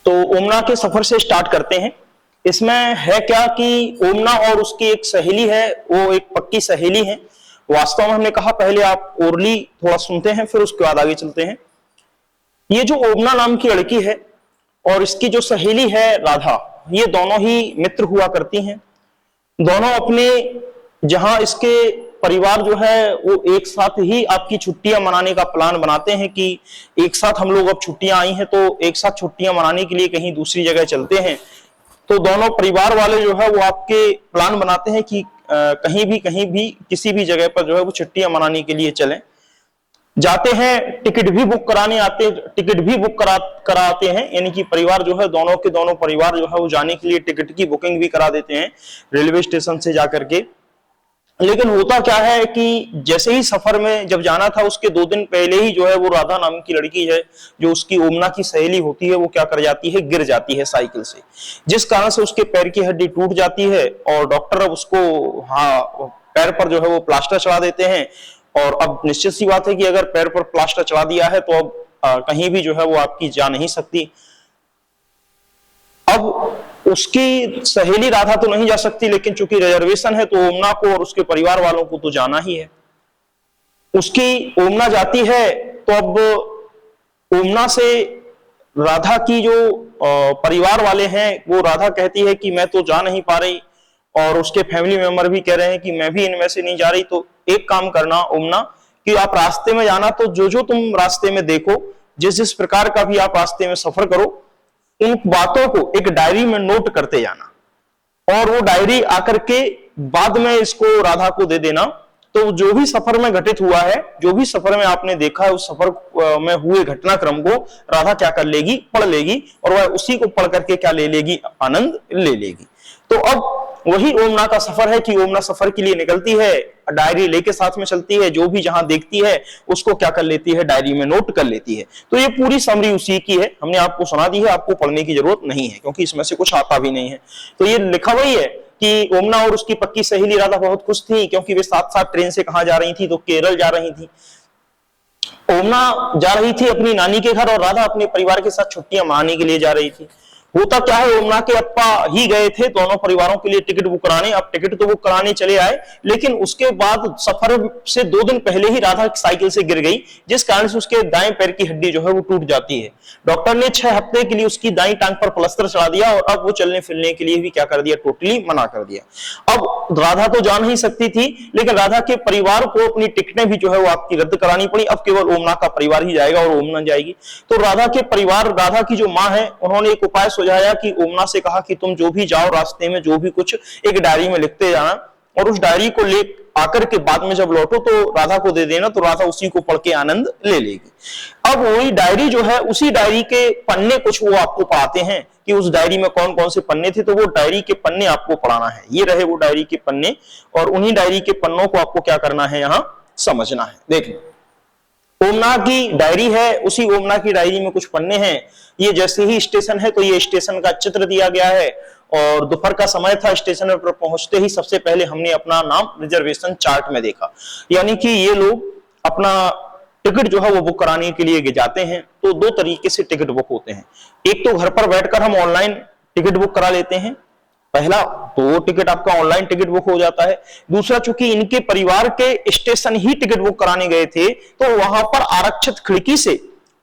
तो ओमना के सफर से स्टार्ट करते हैं। इसमें है क्या कि ओमना और उसकी एक सहेली है, वो एक पक्की सहेली है। वास्तव में हमने कहा पहले आप ओरली थोड़ा सुनते हैं, फिर उसके बाद आगे चलते हैं। ये जो ओमना नाम की लड़की है और इसकी जो सहेली है राधा, ये दोनों ही मित्र हुआ करती हैं। दोनों अपने, जहां इसके परिवार जो है वो एक साथ ही आपकी छुट्टियां मनाने का प्लान बनाते हैं कि एक साथ हम लोग, अब छुट्टियां आई हैं तो एक साथ छुट्टियां मनाने के लिए कहीं दूसरी जगह चलते हैं। तो दोनों परिवार वाले जो है वो आपके प्लान बनाते हैं कि कहीं भी किसी भी जगह पर जो है वो छुट्टियां मनाने के लिए चलें। जाते हैं, टिकट भी बुक कराने आते, टिकट भी बुक कराते हैं, यानी कि परिवार जो है, दोनों के दोनों परिवार जो है वो जाने के लिए टिकट की बुकिंग भी करा देते हैं रेलवे स्टेशन से जाकर के। लेकिन होता क्या है कि जैसे ही सफर में जब जाना था, उसके 2 दिन पहले ही जो है वो राधा नाम की लड़की है, जो उसकी ओमना की सहेली होती है, वो क्या कर जाती है, गिर जाती है साइकिल से, जिस कारण से उसके पैर की हड्डी टूट जाती है। और डॉक्टर अब उसको पैर पर जो है वो प्लास्टर चढ़ा देते हैं। और अब निश्चित सी बात है कि अगर पैर पर प्लास्टर चढ़ा दिया है तो अब कहीं भी जो है वो आपकी जा नहीं सकती। अब उसकी सहेली राधा तो नहीं जा सकती, लेकिन चूंकि रिजर्वेशन है तो ओमना को और उसके परिवार वालों को तो जाना ही है। उसकी ओमना जाती है तो अब ओमना से राधा की जो परिवार वाले हैं, वो राधा कहती है कि मैं तो जा नहीं पा रही, और उसके फैमिली मेंबर भी कह रहे हैं कि मैं भी इनमें से नहीं जा रही। तो एक काम करना ओमना, कि आप रास्ते में जाना तो जो जो तुम रास्ते में देखो, जिस जिस प्रकार का भी आप रास्ते में सफर करो, उन बातों को एक डायरी में नोट करते जाना, और वो डायरी आकर के बाद में इसको राधा को दे देना। तो जो भी सफर में घटित हुआ है, जो भी सफर में आपने देखा है, उस सफर में हुए घटनाक्रम को राधा क्या कर लेगी, पढ़ लेगी, और वह उसी को पढ़ करके क्या ले लेगी, आनंद ले लेगी। तो अब वही ओमना का सफर है कि ओमना सफर के लिए निकलती है, डायरी लेके साथ में चलती है, जो भी जहां देखती है उसको क्या कर लेती है, डायरी में नोट कर लेती है। तो ये पूरी समरी उसी की है, हमने आपको सुना दी है, आपको पढ़ने की जरूरत नहीं है, क्योंकि इसमें से कुछ आता भी नहीं है। तो ये लिखा वही है कि ओमना और उसकी पक्की सहेली राधा बहुत खुश थी, क्योंकि वे साथ साथ ट्रेन से कहां जा रही थी, तो केरल जा रही थी। ओमना जा रही थी अपनी नानी के घर, और राधा अपने परिवार के साथ छुट्टियां मनाने के लिए जा रही थी। होता क्या है, ओमना के अप्पा ही गए थे दोनों परिवारों के लिए टिकट बुक कराने। अब टिकट तो बुक कराने चले आए, लेकिन उसके बाद सफर से 2 दिन पहले ही राधा साइकिल से गिर गई, जिस कारण से उसके दाएं पैर की हड्डी जो है वो टूट जाती है। डॉक्टर ने 6 हफ्ते के लिए उसकी दाईं टांग पर प्लास्टर चढ़ा दिया, और अब वो चलने फिरने के लिए भी क्या कर दिया, टोटली मना कर दिया। अब राधा तो जा नहीं सकती थी, लेकिन राधा के परिवार को अपनी टिकटें भी जो है वो आपकी रद्द करानी पड़ी। अब केवल ओमना का परिवार ही जाएगा और ओमना जाएगी। तो राधा के परिवार, राधा की जो माँ है, उन्होंने एक उपाय सुझाया कि ओमना से कहा कि तुम जो भी जाओ, रास्ते में जो भी कुछ एक डायरी में लिखते जाना, और उस डायरी को ले आकर के बाद में जब लौटो तो राधा को दे देना, तो राधा उसी को पढ़ के आनंद ले लेगी। अब वही डायरी जो है, उसी डायरी के पन्ने कुछ वो आपको पढ़ाते हैं कि उस डायरी में कौन कौन से पन्ने थे, तो वो डायरी के पन्ने आपको पढ़ाना है। ये रहे वो डायरी के पन्ने, और उन्हीं डायरी के पन्नों को आपको क्या करना है, यहां समझना है। देखिए, ओमना की डायरी है, उसी ओमना की डायरी में कुछ पन्ने हैं। ये जैसे ही स्टेशन है, तो ये स्टेशन का चित्र दिया गया है, और दोपहर का समय था। स्टेशन पर पहुंचते ही सबसे पहले हमने अपना नाम रिजर्वेशन चार्ट में देखा, यानी कि ये लोग अपना टिकट जो है वो बुक कराने के लिए जाते हैं। तो 2 तरीके से टिकट बुक होते हैं। एक तो घर पर बैठकर हम ऑनलाइन टिकट बुक करा लेते हैं, पहला तो वो टिकट आपका ऑनलाइन टिकट बुक हो जाता है। दूसरा, चूंकि इनके परिवार के स्टेशन ही टिकट बुक कराने गए थे, तो वहां पर आरक्षित खिड़की से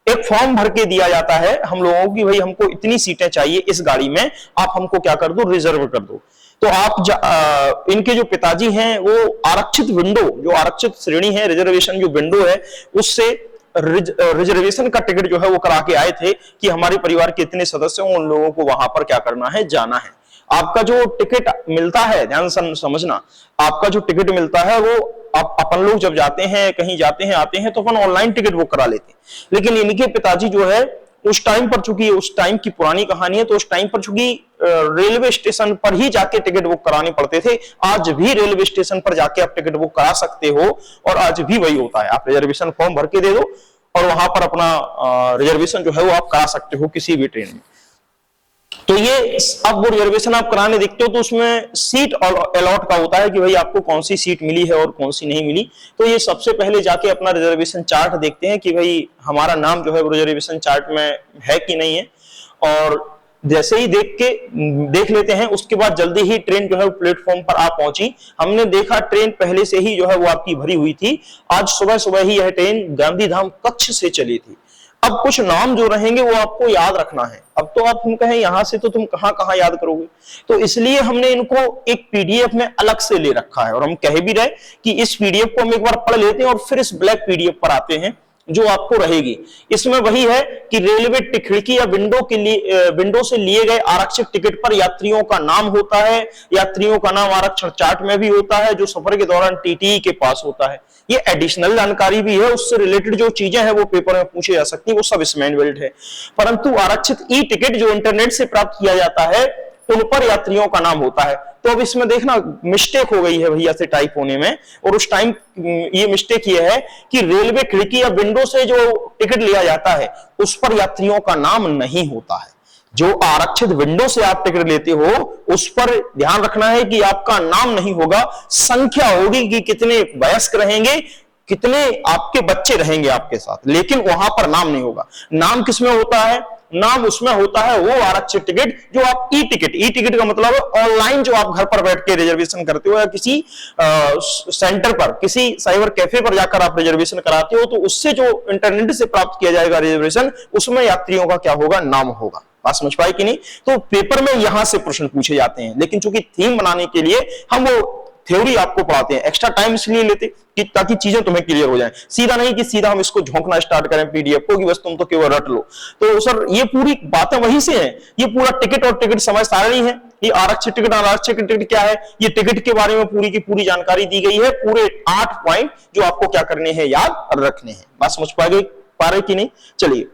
एक फॉर्म भर के दिया जाता है हम लोगों की, भाई हमको इतनी सीटें चाहिए इस गाड़ी में, आप हमको क्या कर दो, रिजर्व कर दो। तो आप इनके जो पिताजी हैं, वो आरक्षित विंडो, जो आरक्षित श्रेणी है, रिजर्वेशन जो विंडो है, उससे रिजर्वेशन का टिकट जो है वो करा के आए थे कि हमारे परिवार के इतने सदस्य हों, उन लोगों को वहां पर क्या करना है, जाना है। आपका जो टिकट मिलता है, ध्यान से समझना, आपका जो टिकट मिलता है वो अपन लोग जब जाते हैं, कहीं जाते हैं, आते हैं, तो अपन ऑनलाइन टिकट बुक करा लेते हैं। लेकिन इनके पिताजी जो है, उस टाइम पर, चूंकि उस टाइम की पुरानी कहानी है, तो उस टाइम पर चूंकि रेलवे स्टेशन पर ही जाके टिकट बुक कराने पड़ते थे। आज भी रेलवे स्टेशन पर जाके आप टिकट बुक करा सकते हो, और आज भी वही होता है, आप रिजर्वेशन फॉर्म भर के दे दो, और वहां पर अपना रिजर्वेशन जो है वो आप करा सकते हो किसी भी ट्रेन में। तो ये अब वो रिजर्वेशन आप कराने देखते हो, तो उसमें सीट अलॉट का होता है कि भाई आपको कौन सी सीट मिली है और कौन सी नहीं मिली। तो ये सबसे पहले जाके अपना रिजर्वेशन चार्ट देखते हैं कि भाई हमारा नाम जो है वो रिजर्वेशन चार्ट में है कि नहीं है। और जैसे ही देख लेते हैं, उसके बाद जल्दी ही ट्रेन जो है प्लेटफॉर्म पर आ पहुंची। हमने देखा ट्रेन पहले से ही जो है वो आपकी भरी हुई थी। आज सुबह सुबह ही यह ट्रेन गांधीधाम कच्छ से चली थी। अब कुछ नाम जो रहेंगे वो आपको याद रखना है। अब तो आप हम कहें यहां से तो तुम कहां कहां याद करोगे, तो इसलिए हमने इनको एक पीडीएफ में अलग से ले रखा है। और हम कह भी रहे कि इस पीडीएफ को हम एक बार पढ़ लेते हैं और फिर इस ब्लैक पीडीएफ पर आते हैं जो आपको रहेगी। इसमें वही है कि रेलवे खिड़की या विंडो से लिए गए आरक्षित टिकट पर यात्रियों का नाम होता है। यात्रियों का नाम आरक्षण चार्ट में भी होता है जो सफर के दौरान टीटीई के पास होता है। ये एडिशनल जानकारी भी है, उससे रिलेटेड जो चीजें हैं वो पेपर में पूछे जा सकती है, वो सब इसमें इनबिल्ट है। परंतु आरक्षित ई टिकट जो इंटरनेट से प्राप्त किया जाता है उन पर यात्रियों का नाम होता है। तो अब इसमें देखना मिस्टेक हो गई है भैया से टाइप होने में, और उस टाइम ये मिस्टेक ये है कि रेलवे खिड़की या विंडो से जो टिकट लिया जाता है उस पर यात्रियों का नाम नहीं होता है। जो आरक्षित विंडो से आप टिकट लेते हो उस पर ध्यान रखना है कि आपका नाम नहीं होगा, संख्या होगी कि कितने वयस्क रहेंगे, कितने आपके बच्चे रहेंगे आपके साथ, लेकिन वहां पर नाम नहीं होगा। नाम किसमें होता है? नाम उसमें होता है वो आरक्षित टिकट जो आप ई टिकट का मतलब है ऑनलाइन जो आप घर पर बैठ के रिजर्वेशन करते हो या किसी सेंटर पर, किसी साइबर कैफे पर जाकर आप रिजर्वेशन कराते हो, तो उससे जो इंटरनेट से प्राप्त किया जाएगा रिजर्वेशन, उसमें यात्रियों का क्या होगा? नाम होगा। बात समझ पाए कि नहीं? तो पेपर में यहां से प्रश्न पूछे जाते हैं, लेकिन चूंकि थीम बनाने के लिए हम वो थ्योरी आपको पढ़ाते हैं, एक्स्ट्रा टाइम इसलिए लेते कि ताकि चीजें तुम्हें क्लियर हो जाएं। सीधा नहीं कि सीधा हम इसको झोंकना स्टार्ट करें पीडीएफ को कि बस तुम तो केवल रट लो। तो सर ये पूरी बातें वहीं से हैं। ये पूरा टिकट और टिकट समय सारणी है। ये आरक्षित टिकट अनारक्षित टिकट क्या है, ये टिकट के बारे में पूरी की पूरी जानकारी दी गई है। पूरे 8 पॉइंट जो आपको क्या करने हैं, याद रखने हैं। बात समझ पा रहे कि नहीं? चलिए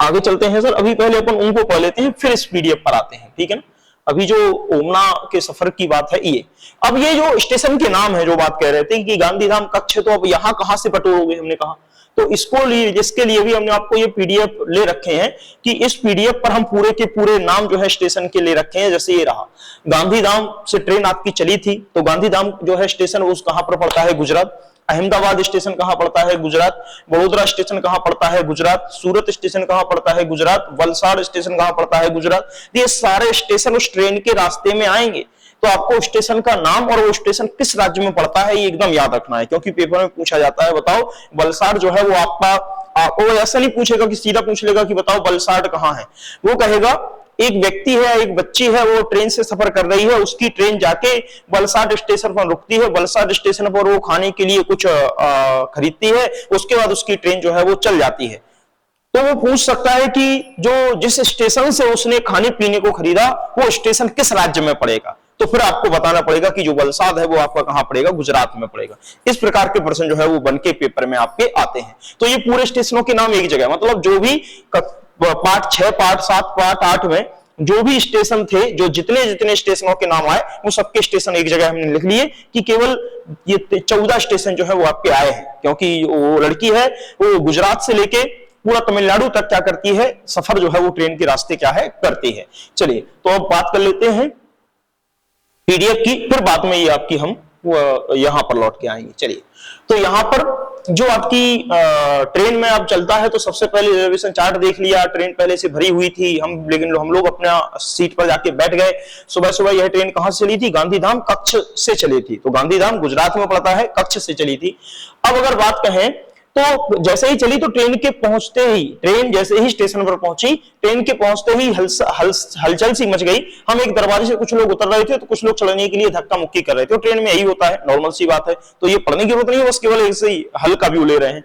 आगे चलते हैं सर। अभी पहले अपन उनको पढ़ लेते हैं, फिर इस पीडीएफ पर आते हैं, ठीक है ना। अभी जो ओमना के सफर की बात है ये, अब ये जो स्टेशन के नाम है जो बात कह रहे थे कि गांधीधाम कच्छ है, तो अब यहां कहां से बटोरोगे, हमने कहा तो इसको लिए, जिसके लिए भी हमने आपको ये पीडीएफ ले रखे हैं कि इस पीडीएफ पर हम पूरे के पूरे नाम जो है स्टेशन के ले रखे हैं। जैसे ये रहा, गांधीधाम से ट्रेन आपकी चली थी, तो गांधीधाम जो है स्टेशन उस कहां पर पड़ता है? गुजरात। अहमदाबाद स्टेशन कहां पड़ता है? गुजरात। वडोदरा स्टेशन कहां पड़ता है? गुजरात। सूरत स्टेशन कहां पड़ता है? गुजरात। वलसाड़ स्टेशन कहां पड़ता है? गुजरात। ये सारे स्टेशन उस ट्रेन के रास्ते में आएंगे, तो आपको स्टेशन का नाम और वो स्टेशन किस राज्य में पड़ता है ये एकदम याद रखना है, क्योंकि पेपर में पूछा जाता है। बताओ वलसाड़ जो है वो आपका ऐसा नहीं पूछेगा कि सीधा पूछ लेगा कि बताओ वलसाड़ कहां है। वो कहेगा एक व्यक्ति है, एक बच्ची है, वो ट्रेन से सफर कर रही है, उसकी ट्रेन जाके वलसाड़ स्टेशन पर रुकती है, वलसाड़ स्टेशन पर वो खाने के लिए कुछ खरीदती है, उसके बाद उसकी ट्रेन जो है वो चल जाती है। तो वो पूछ सकता है कि जो जिस स्टेशन से उसने खाने पीने को खरीदा वो स्टेशन किस राज्य में पड़ेगा, तो फिर आपको बताना पड़ेगा कि जो वलसाड है वो आपका कहां पड़ेगा? गुजरात में पड़ेगा। इस प्रकार के प्रश्न जो है वो बनके पेपर में आपके आते हैं। तो ये पूरे स्टेशनों के नाम एक जगह, मतलब जो भी पार्ट 6, पार्ट 7, पार्ट 8 में जो भी स्टेशन थे, जो जितने स्टेशनों के नाम आए वो सबके स्टेशन एक जगह हमने लिख लिए कि केवल ये 14 स्टेशन जो है वो आपके आए हैं, क्योंकि वो लड़की है वो गुजरात से लेके पूरा तमिलनाडु तक क्या करती है, सफर जो है वो ट्रेन के रास्ते क्या है करती है। चलिए तो अब बात कर लेते हैं पीडीएफ की, फिर बाद में ये आपकी हम यहां पर लौट के आएंगे। चलिए तो यहां पर जो आपकी ट्रेन में अब चलता है, तो सबसे पहले रिजर्वेशन चार्ट देख लिया। ट्रेन पहले से भरी हुई थी, लेकिन हम लोग अपना सीट पर जाके बैठ गए। सुबह सुबह यह ट्रेन कहां से चली थी? गांधीधाम कच्छ से चली थी। तो गांधीधाम गुजरात में पड़ता है, कच्छ से चली थी। अब अगर बात कहें तो जैसे ही चली तो ट्रेन जैसे ही स्टेशन पर पहुंची, ट्रेन के पहुंचते ही हलचल सी मच गई। हम एक दरवाजे से कुछ लोग उतर रहे थे, तो कुछ लोग चढ़ने के लिए धक्का मुक्की कर रहे थे। तो ट्रेन में यही होता है, नॉर्मल सी बात है, तो ये पढ़ने की जरूरत नहीं है, बस केवल ऐसे ही हल्का व्यू ले रहे हैं।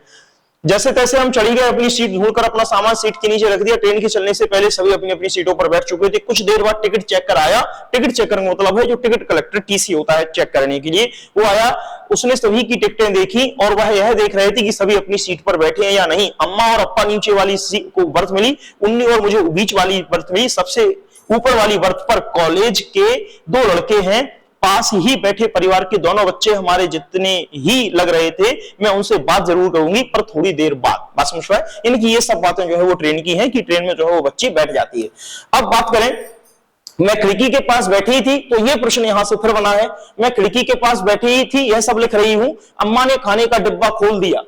जैसे तैसे हम चढ़ी गए, अपनी सीट ढूंढकर अपना सामान सीट के नीचे रख दिया। ट्रेन के चलने से पहले सभी अपनी अपनी सीटों पर बैठ चुके थे। कुछ देर बाद टिकट चेकर आया। टिकट चेकर का मतलब है जो टिकट कलेक्टर टीसी होता है चेक करने के लिए, वो आया। उसने सभी की टिकटें देखी और वह यह देख रहे थे कि सभी अपनी सीट पर बैठे हैं या नहीं। अम्मा और अप्पा नीचे वाली सीट को बर्थ मिली, उन्नी और मुझे बीच वाली बर्थ मिली। सबसे ऊपर वाली बर्थ पर कॉलेज के 2 लड़के हैं, पास ही बैठे परिवार के दोनों बच्चे हमारे जितने ही लग रहे थे। मैं उनसे बात जरूर करूंगी पर थोड़ी देर बाद। बात समझ पाए? इनकी ये सब बातें जो है वो ट्रेन की हैं कि ट्रेन में जो है वो बच्ची बैठ जाती है। अब बात करें, मैं खिड़की के पास बैठी थी, तो ये प्रश्न यहां से फिर बना है। मैं खिड़की के पास बैठी थी, यह सब लिख रही हूं। अम्मा ने खाने का डिब्बा खोल दिया,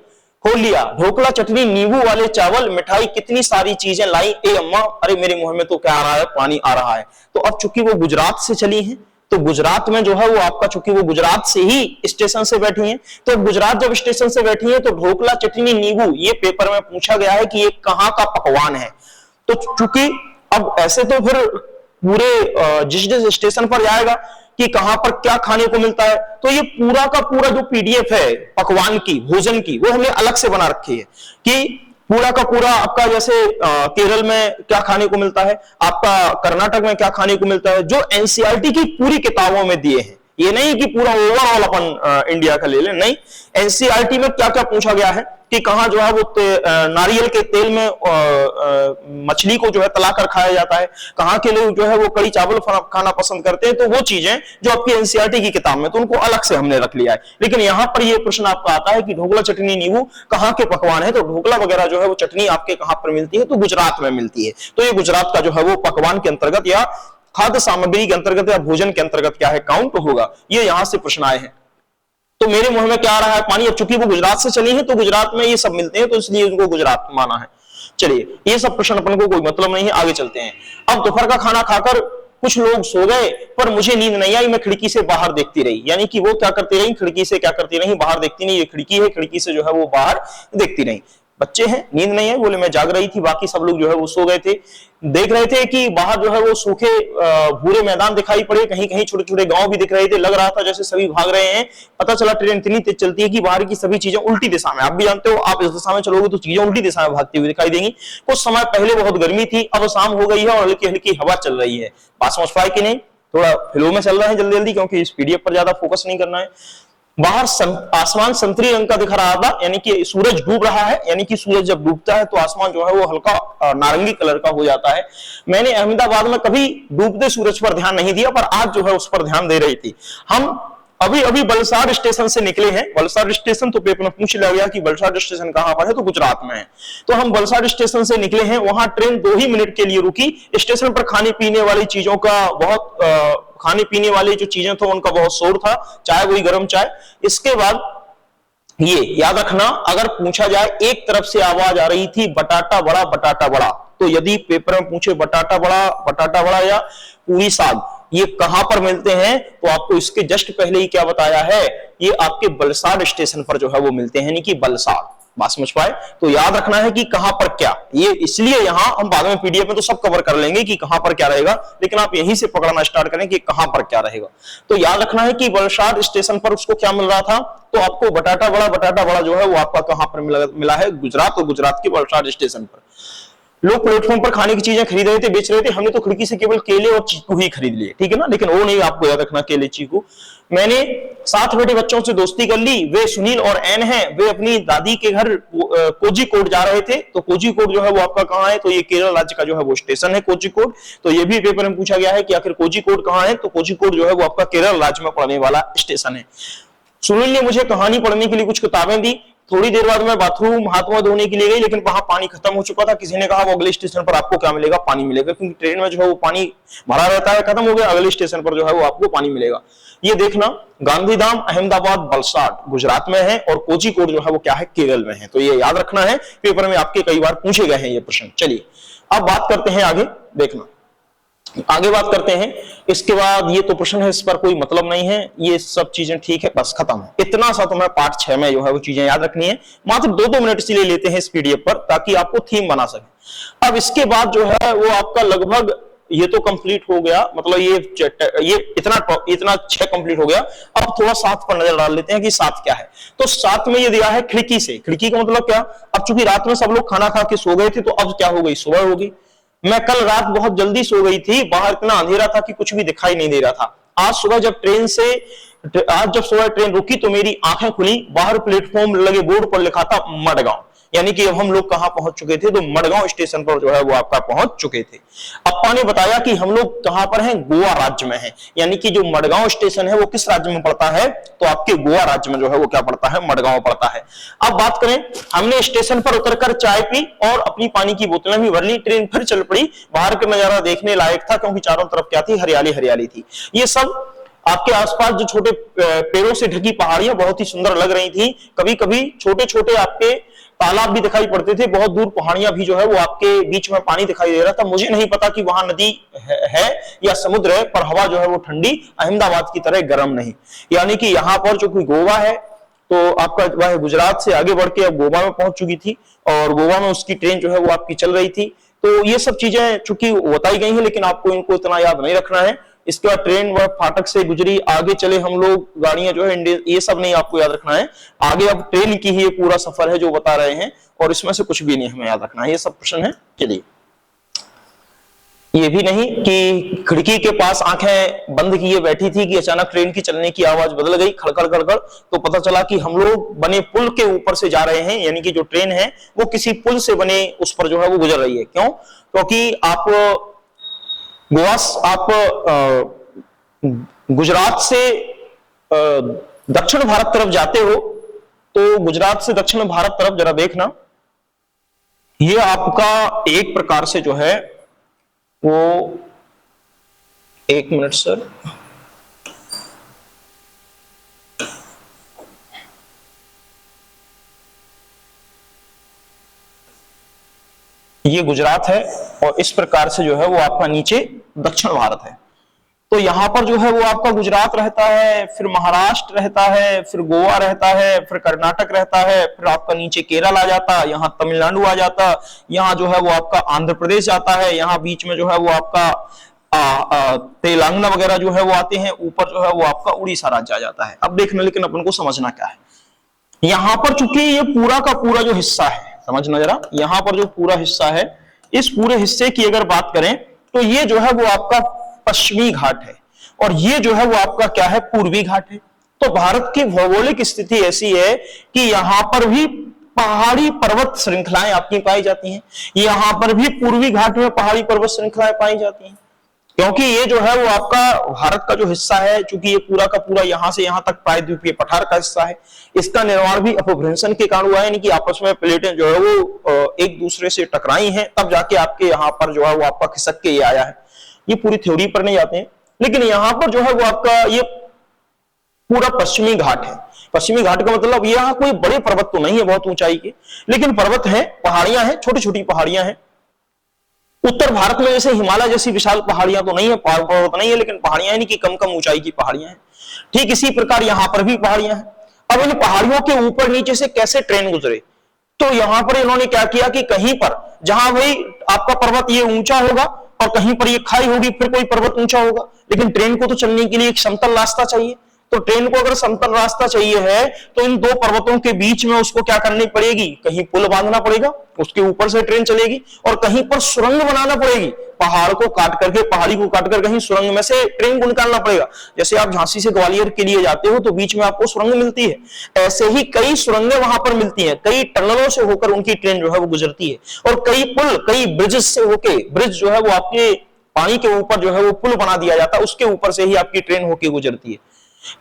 खोल लिया, ढोकला चटनी नींबू वाले चावल मिठाई कितनी सारी चीजें लाई ए अम्मा, अरे मेरे मुंह में तो क्या आ रहा है, पानी आ रहा है। तो अब चूंकि वो गुजरात से चली हैं, तो गुजरात में जो है वो आपका, चूंकि वो गुजरात से ही स्टेशन से बैठी हैं, तो गुजरात जब स्टेशन से बैठी हैं तो ढोकला चटनी नींबू ये पेपर में पूछा गया है कि ये कहां का पकवान है। तो चूंकि अब ऐसे तो फिर पूरे जिस स्टेशन पर जाएगा कि कहां पर क्या खाने को मिलता है, तो ये पूरा का पूरा जो पीडीएफ है पकवान की, भोजन की, वो हमने अलग से बना रखी है कि पूरा का पूरा आपका जैसे केरल में क्या खाने को मिलता है, आपका कर्नाटक में क्या खाने को मिलता है, जो एनसीईआरटी की पूरी किताबों में दिए हैं। ये नहीं कि पूरा ओवरऑल अपन इंडिया का ले लें, नहीं, एनसीईआरटी में क्या क्या पूछा गया है कि कहां जो है वो नारियल के तेल में मछली को जो है तलाकर खाया जाता है, कहां के लोग जो है वो कड़ी चावल खाना पसंद करते हैं। तो वो चीजें जो आपकी एनसीईआरटी की किताब में, तो उनको अलग से हमने रख लिया है। लेकिन यहां पर ये प्रश्न आपका आता है कि ढोकला चटनी नींबू कहां के पकवान है, तो ढोकला वगैरह जो है वो चटनी आपके कहां पर मिलती है, तो गुजरात में मिलती है। तो ये गुजरात का जो है वो पकवान के अंतर्गत या खाद्य सामग्री के अंतर्गत या भोजन के अंतर्गत क्या है, काउंट होगा। ये यहां से प्रश्न आए हैं। तो मेरे मुंह में क्या आ रहा है, पानी। अब चूंकि वो गुजरात से चली है तो गुजरात में ये सब मिलते हैं, तो इसलिए उनको गुजरात माना है। चलिए, ये सब प्रश्न अपन को कोई मतलब नहीं है, आगे चलते हैं। अब दोपहर का खाना खाकर कुछ लोग सो गए, पर मुझे नींद नहीं आई, मैं खिड़की से बाहर देखती रही। यानी कि वो क्या करती रही, खिड़की से क्या करती रही, बाहर देखती नहीं, ये खिड़की है, खिड़की से जो है वो बाहर देखती रही। बच्चे हैं, नींद नहीं है, बोले मैं जाग रही थी, बाकी सब लोग जो है वो सो गए थे। देख रहे थे कि बाहर जो है वो सूखे भूरे मैदान दिखाई पड़े, कहीं कहीं छोटे छोटे गांव भी दिख रहे थे, लग रहा था जैसे सभी भाग रहे हैं। पता चला ट्रेन इतनी तेज चलती है कि बाहर की सभी चीजें उल्टी दिशा में, आप भी जानते हो, आप इस दिशा में चलोगे तो चीजें उल्टी दिशा में भागती हुई दिखाई देंगी। कुछ समय पहले बहुत गर्मी थी, अब शाम हो गई है और हल्की हल्की हवा चल रही है। बात समझ पाए कि नहीं, थोड़ा फ्लो में चल रहा है जल्दी जल्दी, क्योंकि इस पीडीएफ पर ज्यादा फोकस नहीं करना है। बाहर आसमान संतरी रंग का दिख रहा था, यानी कि सूरज डूब रहा है, यानी कि सूरज जब डूबता है तो आसमान जो है वो हल्का नारंगी कलर का हो जाता है। मैंने अहमदाबाद में कभी डूबते सूरज पर ध्यान नहीं दिया, पर आज जो है उस पर ध्यान दे रही थी। हम अभी अभी वलसाड स्टेशन से निकले हैं। वलसाड स्टेशन तो पेपर में पूछ लिया गया कि वलसाड स्टेशन कहां पर है, तो गुजरात में है। तो हम वलसाड स्टेशन से निकले हैं, वहां ट्रेन 2 ही मिनट के लिए रुकी। स्टेशन पर खाने पीने वाली चीजों का बहुत खाने पीने वाली जो चीजें थे उनका बहुत शोर था, चाय वही गर्म चाय। इसके बाद ये याद रखना, अगर पूछा जाए एक तरफ से आवाज आ रही थी बटाटा बड़ा बटाटा बड़ा, तो यदि पेपर में पूछे बटाटा बड़ा या पूरी साग ये कहां पर मिलते हैं, तो आपको इसके जस्ट पहले ही क्या बताया है, ये आपके वलसाड स्टेशन पर जो है वो मिलते हैं, यानी कि वलसाड। बात समझ पाए, तो याद रखना है कि कहां पर क्या, ये इसलिए यहां हम बाद में पीडीएफ में तो सब कवर कर लेंगे कि कहां पर क्या रहेगा, लेकिन आप यहीं से पकड़ना स्टार्ट करें कि कहां पर क्या रहेगा। तो याद रखना है कि वलसाड स्टेशन पर उसको क्या मिल रहा था, तो आपको बटाटा बड़ा जो है वो आपका कहां पर मिला है, गुजरात, और गुजरात के वलसाड स्टेशन पर। लोग प्लेटफॉर्म पर खाने की चीजें खरीद रहे थे, बेच रहे थे, हमने तो खिड़की से केवल केले और चीकू ही खरीद लिए, ठीक है ना, लेकिन वो नहीं, आपको याद रखना केले चीकू। मैंने साथ बैठे बच्चों से दोस्ती कर ली, वे सुनील और एन हैं, वे अपनी दादी के घर कोझिकोड जा रहे थे। तो कोझिकोड जो है वो आपका कहां है, तो ये केरल राज्य का जो है वो स्टेशन है कोझिकोड। तो ये भी पेपर में पूछा गया है कि आखिर कोझिकोड कहां है, तो कोझिकोड जो है वो आपका केरल राज्य में पड़ने वाला स्टेशन है। सुनील ने मुझे कहानी पढ़ने के लिए कुछ किताबें दी। थोड़ी देर बाद मैं बाथरूम हाथ मुंह धोने के लिए गई, लेकिन वहां पानी खत्म हो चुका था। किसी ने कहा वो अगले स्टेशन पर आपको क्या मिलेगा, पानी मिलेगा, क्योंकि ट्रेन में जो है वो पानी भरा रहता है, खत्म हो गया, अगले स्टेशन पर जो है वो आपको पानी मिलेगा। ये देखना, गांधीधाम अहमदाबाद वलसाड गुजरात में है और कोझिकोड जो है वो क्या है, केरल में है। तो ये याद रखना है, पेपर में आपके कई बार पूछे गए हैं ये प्रश्न। चलिए अब बात करते हैं आगे, देखना आगे बात करते हैं। इसके बाद ये तो प्रश्न है, इस पर कोई मतलब नहीं है, ये सब चीजें ठीक है, बस खत्म है। इतना सा तुम्हें पार्ट 6 में जो है वो चीजें याद रखनी है। मात्र 2-2 मिनट इसलिए लेते हैं इस पीडीएफ पर, ताकि आपको थीम बना सके। अब इसके बाद जो है वो आपका लगभग ये तो कंप्लीट हो गया, मतलब ये इतना 6 कंप्लीट हो गया। अब थोड़ा 7 पर नजर डाल लेते हैं कि 7 क्या है। तो 7 में ये दिया है खिड़की से। खिड़की का मतलब क्या, अब चूंकि रात में सब लोग खाना खा के सो गए थे, तो अब क्या हो गई, सुबह हो गई। मैं कल रात बहुत जल्दी सो गई थी, बाहर इतना अंधेरा था कि कुछ भी दिखाई नहीं दे रहा था। आज जब सुबह ट्रेन रुकी तो मेरी आंखें खुली, बाहर प्लेटफॉर्म लगे बोर्ड पर लिखा था मडगांव, यानी कि अब हम लोग कहां पहुंच चुके थे, तो मडगांव स्टेशन पर जो है वो आपका पहुंच चुके थे। अप्पा ने बताया कि हम लोग कहां पर हैं, गोवा राज्य में हैं, यानी कि जो मडगांव स्टेशन है वो किस राज्य में पड़ता है, तो आपके गोवा राज्य में जो है वो क्या पड़ता है, मडगांव पड़ता है। अब बात करें, हमने स्टेशन पर उतरकर चाय पी और अपनी पानी की बोतलें भी भर ली। ट्रेन फिर चल पड़ी। बाहर का नजारा देखने लायक था, क्योंकि चारों तरफ क्या थी, हरियाली हरियाली थी। ये सब आपके आसपास जो छोटे पेड़ों से ढकी पहाड़ियां बहुत ही सुंदर लग रही थी। कभी कभी छोटे छोटे आपके तालाब भी दिखाई पड़ते थे, बहुत दूर पहाड़ियां भी जो है वो आपके बीच में पानी दिखाई दे रहा था। मुझे नहीं पता कि वहां नदी है या समुद्र है, पर हवा जो है वो ठंडी, अहमदाबाद की तरह गर्म नहीं। यानी कि यहाँ पर जो कोई गोवा है तो आपका वह गुजरात से आगे बढ़ के अब गोवा में पहुंच चुकी थी और गोवा में उसकी ट्रेन जो है वो आपकी चल रही थी। तो ये सब चीजें चूंकि बताई गई हैं, लेकिन आपको इनको इतना याद नहीं रखना है। इसके बाद ट्रेन वह फाटक से गुजरी, आगे चले हम लोग, गाड़ियां जो है, ये सब नहीं आपको याद रखना है। आगे अब ट्रेन की ही पूरा सफर है जो बता रहे हैं और इसमें से कुछ भी नहीं हमें याद रखना है। ये सब प्रश्न है। चलिए, ये भी नहीं कि खिड़की के पास आंखें बंद किए बैठी थी कि अचानक ट्रेन की चलने की आवाज बदल गई, खड़खड़ खड़खड़, तो पता चला कि हम लोग बने पुल के ऊपर से जा रहे हैं। यानी कि जो ट्रेन है वो किसी पुल से बने उस पर जो है वो गुजर रही है। क्यों? क्योंकि आप गोवा, आप गुजरात से दक्षिण भारत तरफ जाते हो, तो गुजरात से दक्षिण भारत तरफ जरा देखना, ये आपका एक प्रकार से जो है वो, एक मिनट सर, ये गुजरात है और इस प्रकार से जो है वो आपका नीचे दक्षिण भारत है। तो यहां पर जो है वो आपका गुजरात रहता है, फिर महाराष्ट्र रहता है, फिर गोवा रहता है, फिर कर्नाटक रहता है, फिर आपका नीचे केरल आ जाता, यहाँ तमिलनाडु आ जाता, यहाँ जो है वो आपका आंध्र प्रदेश आता है, यहाँ बीच में जो है वो आपका तेलंगाना वगैरह जो है वो आते हैं, ऊपर जो है वो आपका उड़ीसा राज्य आ जाता है। अब देखना, लेकिन अपन को समझना क्या है, यहां पर चूंकि ये पूरा का पूरा जो हिस्सा है, समझना जरा, यहां पर जो पूरा हिस्सा है, इस पूरे हिस्से की अगर बात करें तो ये जो है वो आपका पश्चिमी घाट है और ये जो है वो आपका क्या है, पूर्वी घाट है। तो भारत की भौगोलिक स्थिति ऐसी है कि यहां पर भी पहाड़ी पर्वत श्रृंखलाएं आपकी पाई जाती हैं, यहां पर भी पूर्वी घाट में पहाड़ी पर्वत श्रृंखलाएं पाई जाती हैं। क्योंकि ये जो है वो आपका भारत का जो हिस्सा है, चूंकि ये पूरा का पूरा यहां से यहां तक प्रायद्वीपीय पठार का हिस्सा है, इसका निर्माण भी अपभ्रंशन के कारण हुआ है, यानी कि आपस में प्लेटें जो है वो एक दूसरे से टकराई हैं, तब जाके आपके यहाँ पर जो है वो आपका खिसक के ये आया है। ये पूरी थ्योरी पर नहीं जाते हैं, लेकिन यहां पर जो है वो आपका ये पूरा पश्चिमी घाट है। पश्चिमी घाट का मतलब यहाँ कोई बड़े पर्वत तो नहीं है बहुत ऊंचाई के, लेकिन पर्वत है, पहाड़ियां हैं, छोटी छोटी पहाड़ियां हैं। उत्तर भारत में जैसे हिमालय जैसी विशाल पहाड़ियां तो नहीं है, पर्वत नहीं है, लेकिन पहाड़ियां यानी कि कम कम ऊंचाई की पहाड़ियां हैं। ठीक इसी प्रकार यहां पर भी पहाड़ियां हैं। अब इन पहाड़ियों के ऊपर नीचे से कैसे ट्रेन गुजरे, तो यहां पर इन्होंने क्या किया कि कहीं पर जहां भाई आपका पर्वत ये ऊंचा होगा और कहीं पर ये खाई होगी, फिर कोई पर्वत ऊंचा होगा, लेकिन ट्रेन को तो चलने के लिए एक समतल रास्ता चाहिए। तो ट्रेन को अगर समतल रास्ता चाहिए है तो इन दो पर्वतों के बीच में उसको क्या करनी पड़ेगी, कहीं पुल बांधना पड़ेगा, उसके ऊपर से ट्रेन चलेगी, और कहीं पर सुरंग बनाना पड़ेगी, पहाड़ को काट करके, पहाड़ी को काट कर कहीं सुरंग में से ट्रेन को निकालना पड़ेगा। जैसे आप झांसी से ग्वालियर के लिए जाते हो तो बीच में आपको सुरंग मिलती है, ऐसे ही कई सुरंगें वहां पर मिलती हैं, कई टनलों से होकर उनकी ट्रेन जो है वो गुजरती है, और कई पुल, कई ब्रिजेस से होके, ब्रिज जो है वो आपके पानी के ऊपर जो है वो पुल बना दिया जाता है, उसके ऊपर से ही आपकी ट्रेन होके गुजरती है।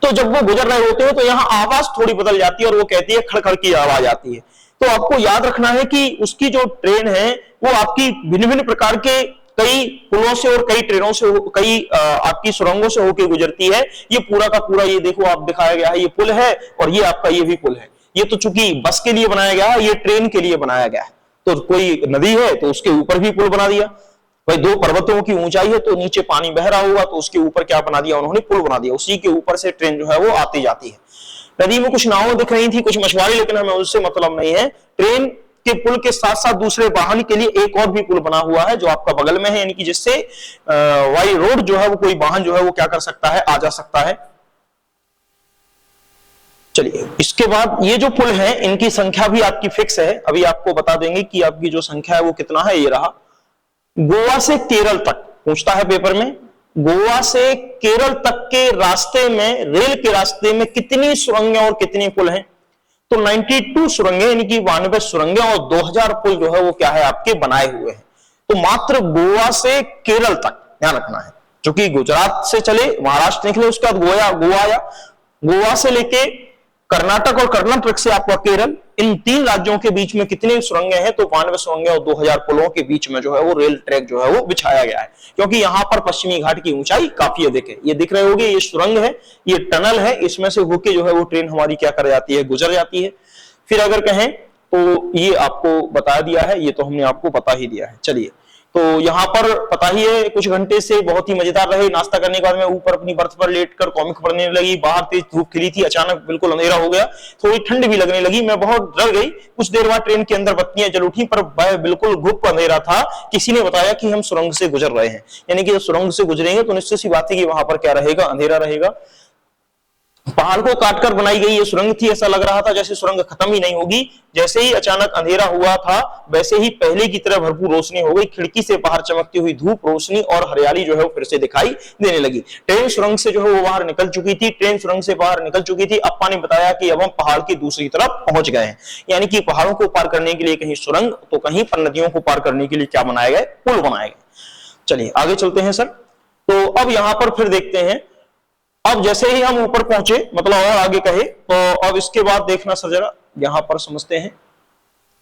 तो जब वो गुजर रहे होते हो तो यहाँ आवाज थोड़ी बदल जाती है और वो कहती है खड़खड़ की आवाज आती है। तो आपको याद रखना है कि उसकी जो ट्रेन है वो आपकी भिन्न भिन्न प्रकार के कई पुलों से और कई ट्रेनों से, कई आपकी सुरंगों से होकर गुजरती है। ये पूरा का पूरा, ये देखो आप दिखाया गया है, ये पुल है और ये आपका ये भी पुल है। ये तो चूंकि बस के लिए बनाया गया है, ये ट्रेन के लिए बनाया गया है। तो कोई नदी है तो उसके ऊपर भी पुल बना दिया, भाई दो पर्वतों की ऊंचाई है तो नीचे पानी बह रहा होगा तो उसके ऊपर क्या बना दिया उन्होंने, पुल बना दिया, उसी के ऊपर से ट्रेन जो है वो आती जाती है। नदी में कुछ नावें दिख रही थी, कुछ मछुआरे, लेकिन हमें उससे मतलब नहीं है। ट्रेन के पुल के साथ साथ दूसरे वाहन के लिए एक और भी पुल बना हुआ है जो आपका बगल में है, यानी कि जिससे वाई रोड जो है वो कोई वाहन जो है वो क्या कर सकता है, आ जा सकता है। चलिए, इसके बाद ये जो पुल है इनकी संख्या भी आपकी फिक्स है, अभी आपको बता देंगे कि आपकी जो संख्या है वो कितना है। ये रहा, गोवा से केरल तक पूछता है पेपर में, गोवा से केरल तक के रास्ते में, रेल के रास्ते में कितनी सुरंगें और कितने पुल हैं, तो 92 सुरंगें यानी कि 92 सुरंगें और 2000 पुल जो है वो क्या है आपके बनाए हुए हैं। तो मात्र गोवा से केरल तक ध्यान रखना है, क्योंकि गुजरात से चले, महाराष्ट्र निकले, उसके बाद गोवा आया, गोवा से लेके कर्नाटक और कर्नाटक से आपका केरल, इन तीन राज्यों के बीच में कितनी सुरंगें हैं, तो 92 सुरंगें और 2000 पुलों के बीच में जो है वो रेल ट्रैक जो है वो बिछाया गया है। क्योंकि यहां पर पश्चिमी घाट की ऊंचाई काफी अधिक है। ये दिख रहे होंगे, ये सुरंग है, ये टनल है, इसमें से होके जो है वो ट्रेन हमारी क्या कर जाती है, गुजर जाती है। फिर अगर कहें तो ये आपको बता दिया है, ये तो हमने आपको बता ही दिया है। चलिए, तो यहाँ पर पता ही है कुछ घंटे से बहुत ही मजेदार रहे। नाश्ता करने के बाद मैं ऊपर अपनी बर्थ पर लेटकर कॉमिक पढ़ने लगी। बाहर तेज धूप खिली थी, अचानक बिल्कुल अंधेरा हो गया, थोड़ी ठंड भी लगने लगी। मैं बहुत डर गई। कुछ देर बाद ट्रेन के अंदर बत्तियां जल उठी, पर बिल्कुल गुप्त अंधेरा था। किसी ने बताया कि हम सुरंग से गुजर रहे हैं, यानी कि जब सुरंग से गुजरेंगे तो निश्चित सी बात है कि वहां पर क्या रहेगा, अंधेरा रहेगा। पहाड़ को काटकर बनाई गई ये सुरंग थी। ऐसा लग रहा था जैसे सुरंग खत्म ही नहीं होगी। जैसे ही अचानक अंधेरा हुआ था, वैसे ही पहले की तरह भरपूर रोशनी हो गई। खिड़की से बाहर चमकती हुई धूप, रोशनी और हरियाली जो है वो फिर से दिखाई देने लगी। ट्रेन सुरंग से जो है वो बाहर निकल चुकी थी। ट्रेन सुरंग से बाहर निकल चुकी थी। अप्पा ने बताया कि अब हम पहाड़ की दूसरी तरफ पहुंच गए हैं, यानी कि पहाड़ों को पार करने के लिए कहीं सुरंग तो कहीं पर नदियों को पार करने के लिए क्या बनाए गए, पुल बनाए गए। चलिए आगे चलते हैं सर। तो अब यहां पर फिर देखते हैं, अब जैसे ही हम ऊपर पहुंचे, मतलब और आगे कहे तो अब इसके बाद देखना सर, जरा यहां पर समझते हैं।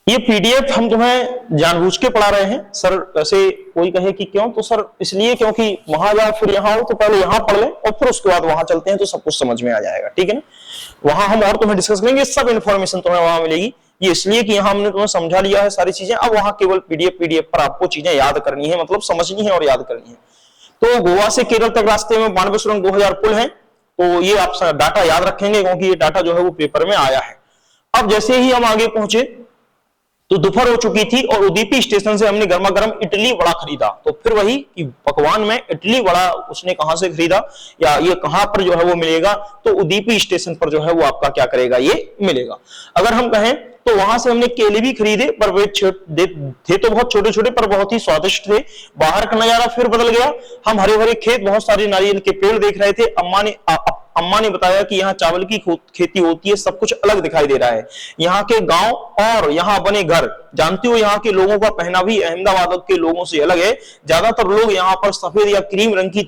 ये पीडीएफ हम तुम्हें जानबूझ के पढ़ा रहे हैं सर। ऐसे कोई कहे कि क्यों, तो सर इसलिए क्योंकि वहां जाओ फिर यहां हो, तो पहले यहां पढ़ लें और फिर उसके बाद वहां चलते हैं तो सब कुछ समझ में आ जाएगा, ठीक है ना। वहां हम और तुम्हें डिस्कस करेंगे, सब इंफॉर्मेशन तुम्हें वहां मिलेगी। ये इसलिए कि यहां हमने तुम्हें समझा लिया है सारी चीजें। अब वहां केवल पीडीएफ पर आपको चीजें याद करनी है, मतलब समझनी है और याद करनी है। तो गोवा से केरल तक रास्ते में 92 सुरंग 2000 पुल है। तो ये आप डाटा याद रखेंगे क्योंकि ये डाटा जो है वो पेपर में आया है। अब जैसे ही हम आगे पहुंचे तो दोपहर हो चुकी थी और उदीपी स्टेशन से हमने गर्मा गर्म इडली वड़ा खरीदा। तो फिर वही कि पकवान में इडली वड़ा उसने कहां से खरीदा या ये कहां पर जो है वो मिलेगा, तो उदीपी स्टेशन पर जो है वो आपका क्या करेगा, ये मिलेगा। अगर हम कहें तो वहां से हमने केले भी खरीदे, पर वे थे तो बहुत छोटे छोटे पर बहुत ही स्वादिष्ट थे। बाहर का नजारा फिर बदल गया। हम हरे भरे खेत, बहुत सारे नारियल के पेड़ देख रहे थे। अम्मा ने बताया कि यहाँ चावल की खेती होती है, सब कुछ अलग दिखाई दे रहा है। यहाँ के गांव और यहाँ बने घर, जानती हो यहाँ के लोगों का पहना भी अहमदाबाद के लोगों से अलग है। ज्यादातर लोग यहाँ पर सफेद या क्रीम रंग की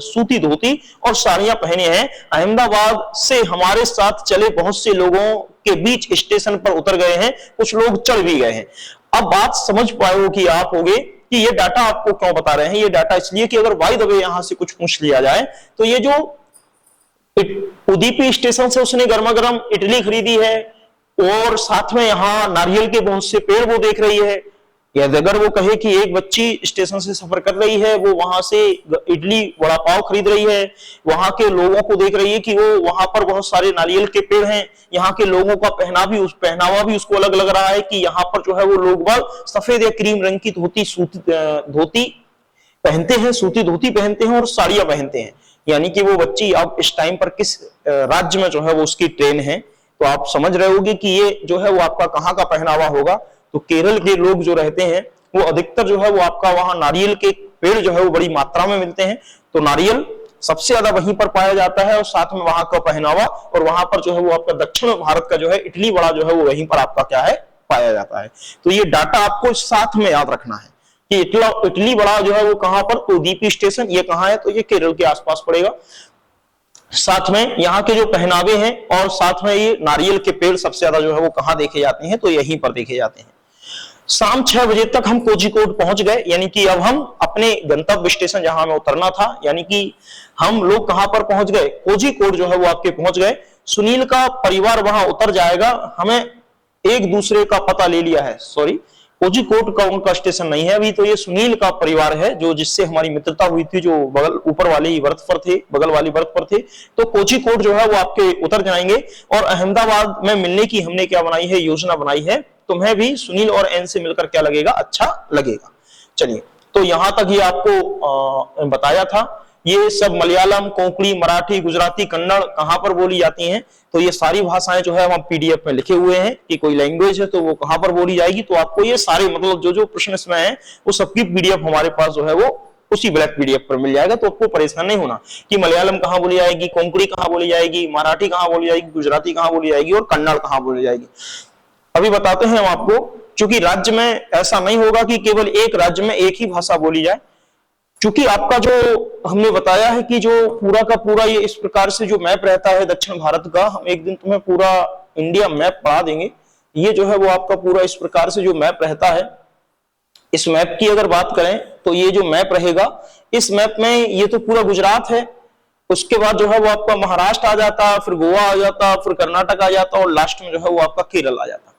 सूती धोती और साड़ियां पहने हैं। अहमदाबाद से हमारे साथ चले बहुत से लोगों के बीच स्टेशन पर उतर गए हैं, कुछ लोग चढ़ भी गए हैं। अब बात समझ पाओ कि आप होगे कि ये डाटा आपको क्यों बता रहे हैं। ये डाटा इसलिए कि अगर बाय द वे यहां से कुछ पूछ लिया जाए तो ये जो उदीपी स्टेशन से उसने गर्मा गर्म इडली खरीदी है और साथ में यहाँ नारियल के बहुत से पेड़ वो देख रही है, या अगर वो कहे कि एक बच्ची स्टेशन से सफर कर रही है, वो वहां से इडली वड़ा पाव खरीद रही है, वहां के लोगों को देख रही है कि वो वहां पर बहुत सारे नारियल के पेड़ हैं, यहाँ के लोगों का पहनावा भी उसको अलग लग रहा है कि यहाँ पर जो है वो लोग बाग सफेद या क्रीम रंग की धोती पहनते हैं, सूती धोती पहनते हैं और साड़ियां पहनते हैं। यानी कि वो बच्ची अब इस टाइम पर किस राज्य में जो है वो उसकी ट्रेन है, तो आप समझ रहे होगे कि ये जो है वो आपका कहाँ का पहनावा होगा। तो केरल के लोग जो रहते हैं वो अधिकतर जो है वो आपका वहां नारियल के पेड़ जो है वो बड़ी मात्रा में मिलते हैं, तो नारियल सबसे ज्यादा वहीं पर पाया जाता है और साथ में वहां का पहनावा, और वहां पर जो है वो आपका दक्षिण भारत का जो है इडली वड़ा जो है वो वहीं पर आपका क्या है, पाया जाता है। तो ये डाटा आपको साथ में याद रखना है कि इडली वड़ा जो है वो कहां पर, तो उदीपी स्टेशन ये कहां है, तो ये केरल के आसपास पड़ेगा। साथ में यहाँ के जो पहनावे हैं और साथ में ये नारियल के पेड़ सबसे ज्यादा जो है वो कहां देखे जाते हैं, तो यहीं पर देखे जाते हैं। शाम 6 बजे तक हम कोझिकोड पहुंच गए, यानी कि अब हम अपने गंतव्य स्टेशन जहां हमें उतरना था, यानी कि हम लोग कहां पर पहुंच गए, कोझिकोड जो है वो आपके पहुंच गए। सुनील का परिवार वहां उतर जाएगा, हमें एक दूसरे का पता ले लिया है। सॉरी, कोझिकोड का उनका स्टेशन नहीं है अभी, तो ये सुनील का परिवार है जो जिससे हमारी मित्रता हुई थी, जो बगल ऊपर वाले ही बर्थ पर थे, बगल वाली बर्थ पर थे। तो कोझिकोड जो है वो आपके उतर जाएंगे और अहमदाबाद में मिलने की हमने क्या बनाई है, योजना बनाई है। तुम्हें भी सुनील और एन से मिलकर क्या लगेगा, अच्छा लगेगा। चलिए, तो यहां तक ये आपको बताया था। ये सब मलयालम, कोंकणी, मराठी, गुजराती, कन्नड़ कहां पर बोली जाती हैं, तो ये सारी भाषाएं जो है वहां पीडीएफ में लिखे हुए हैं कि कोई लैंग्वेज है तो वो कहां पर बोली जाएगी। तो आपको ये सारे मतलब जो जो प्रश्न इसमें है वो सबकी पीडीएफ हमारे पास जो है वो उसी ब्लैक पीडीएफ पर मिल जाएगा। तो आपको परेशान नहीं होना कि मलयालम कहां बोली जाएगी, कोंकणी कहां बोली जाएगी, मराठी कहां बोली जाएगी, गुजराती कहां बोली जाएगी और कन्नड़ कहां बोली जाएगी। अभी बताते हैं हम आपको, क्योंकि राज्य में ऐसा नहीं होगा कि केवल एक राज्य में एक ही भाषा बोली जाए। चूंकि आपका जो हमने बताया है कि जो पूरा का पूरा ये इस प्रकार से जो मैप रहता है दक्षिण भारत का, हम एक दिन तुम्हें पूरा इंडिया मैप पढ़ा देंगे। ये जो है वो आपका पूरा इस प्रकार से जो मैप रहता है, इस मैप की अगर बात करें तो ये जो मैप रहेगा, इस मैप में ये तो पूरा गुजरात है, उसके बाद जो है वो आपका महाराष्ट्र आ जाता, फिर गोवा आ जाता, फिर कर्नाटक आ जाता और लास्ट में जो है वो आपका केरल आ जाता।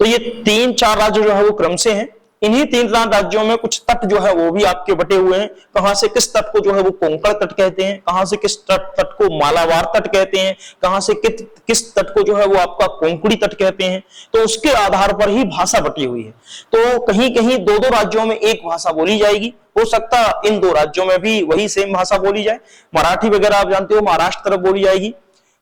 तो ये 3-4 राज्य जो है वो क्रम से हैं। इन्हीं 3 राज्यों में कुछ तट जो है वो भी आपके बटे हुए हैं। कहां से किस तट को जो है वो कोंकण तट कहते हैं, कहां से किस तट को मालाबार तट कहते हैं, कहां से किस तट को जो है वो आपका कोंकणी तट कहते हैं। तो उसके आधार पर ही भाषा बटी हुई है। तो कहीं कहीं 2-2 राज्यों में एक भाषा बोली जाएगी, हो सकता इन 2 राज्यों में भी वही सेम भाषा बोली जाए। मराठी वगैरह आप जानते हो महाराष्ट्र तरफ बोली जाएगी।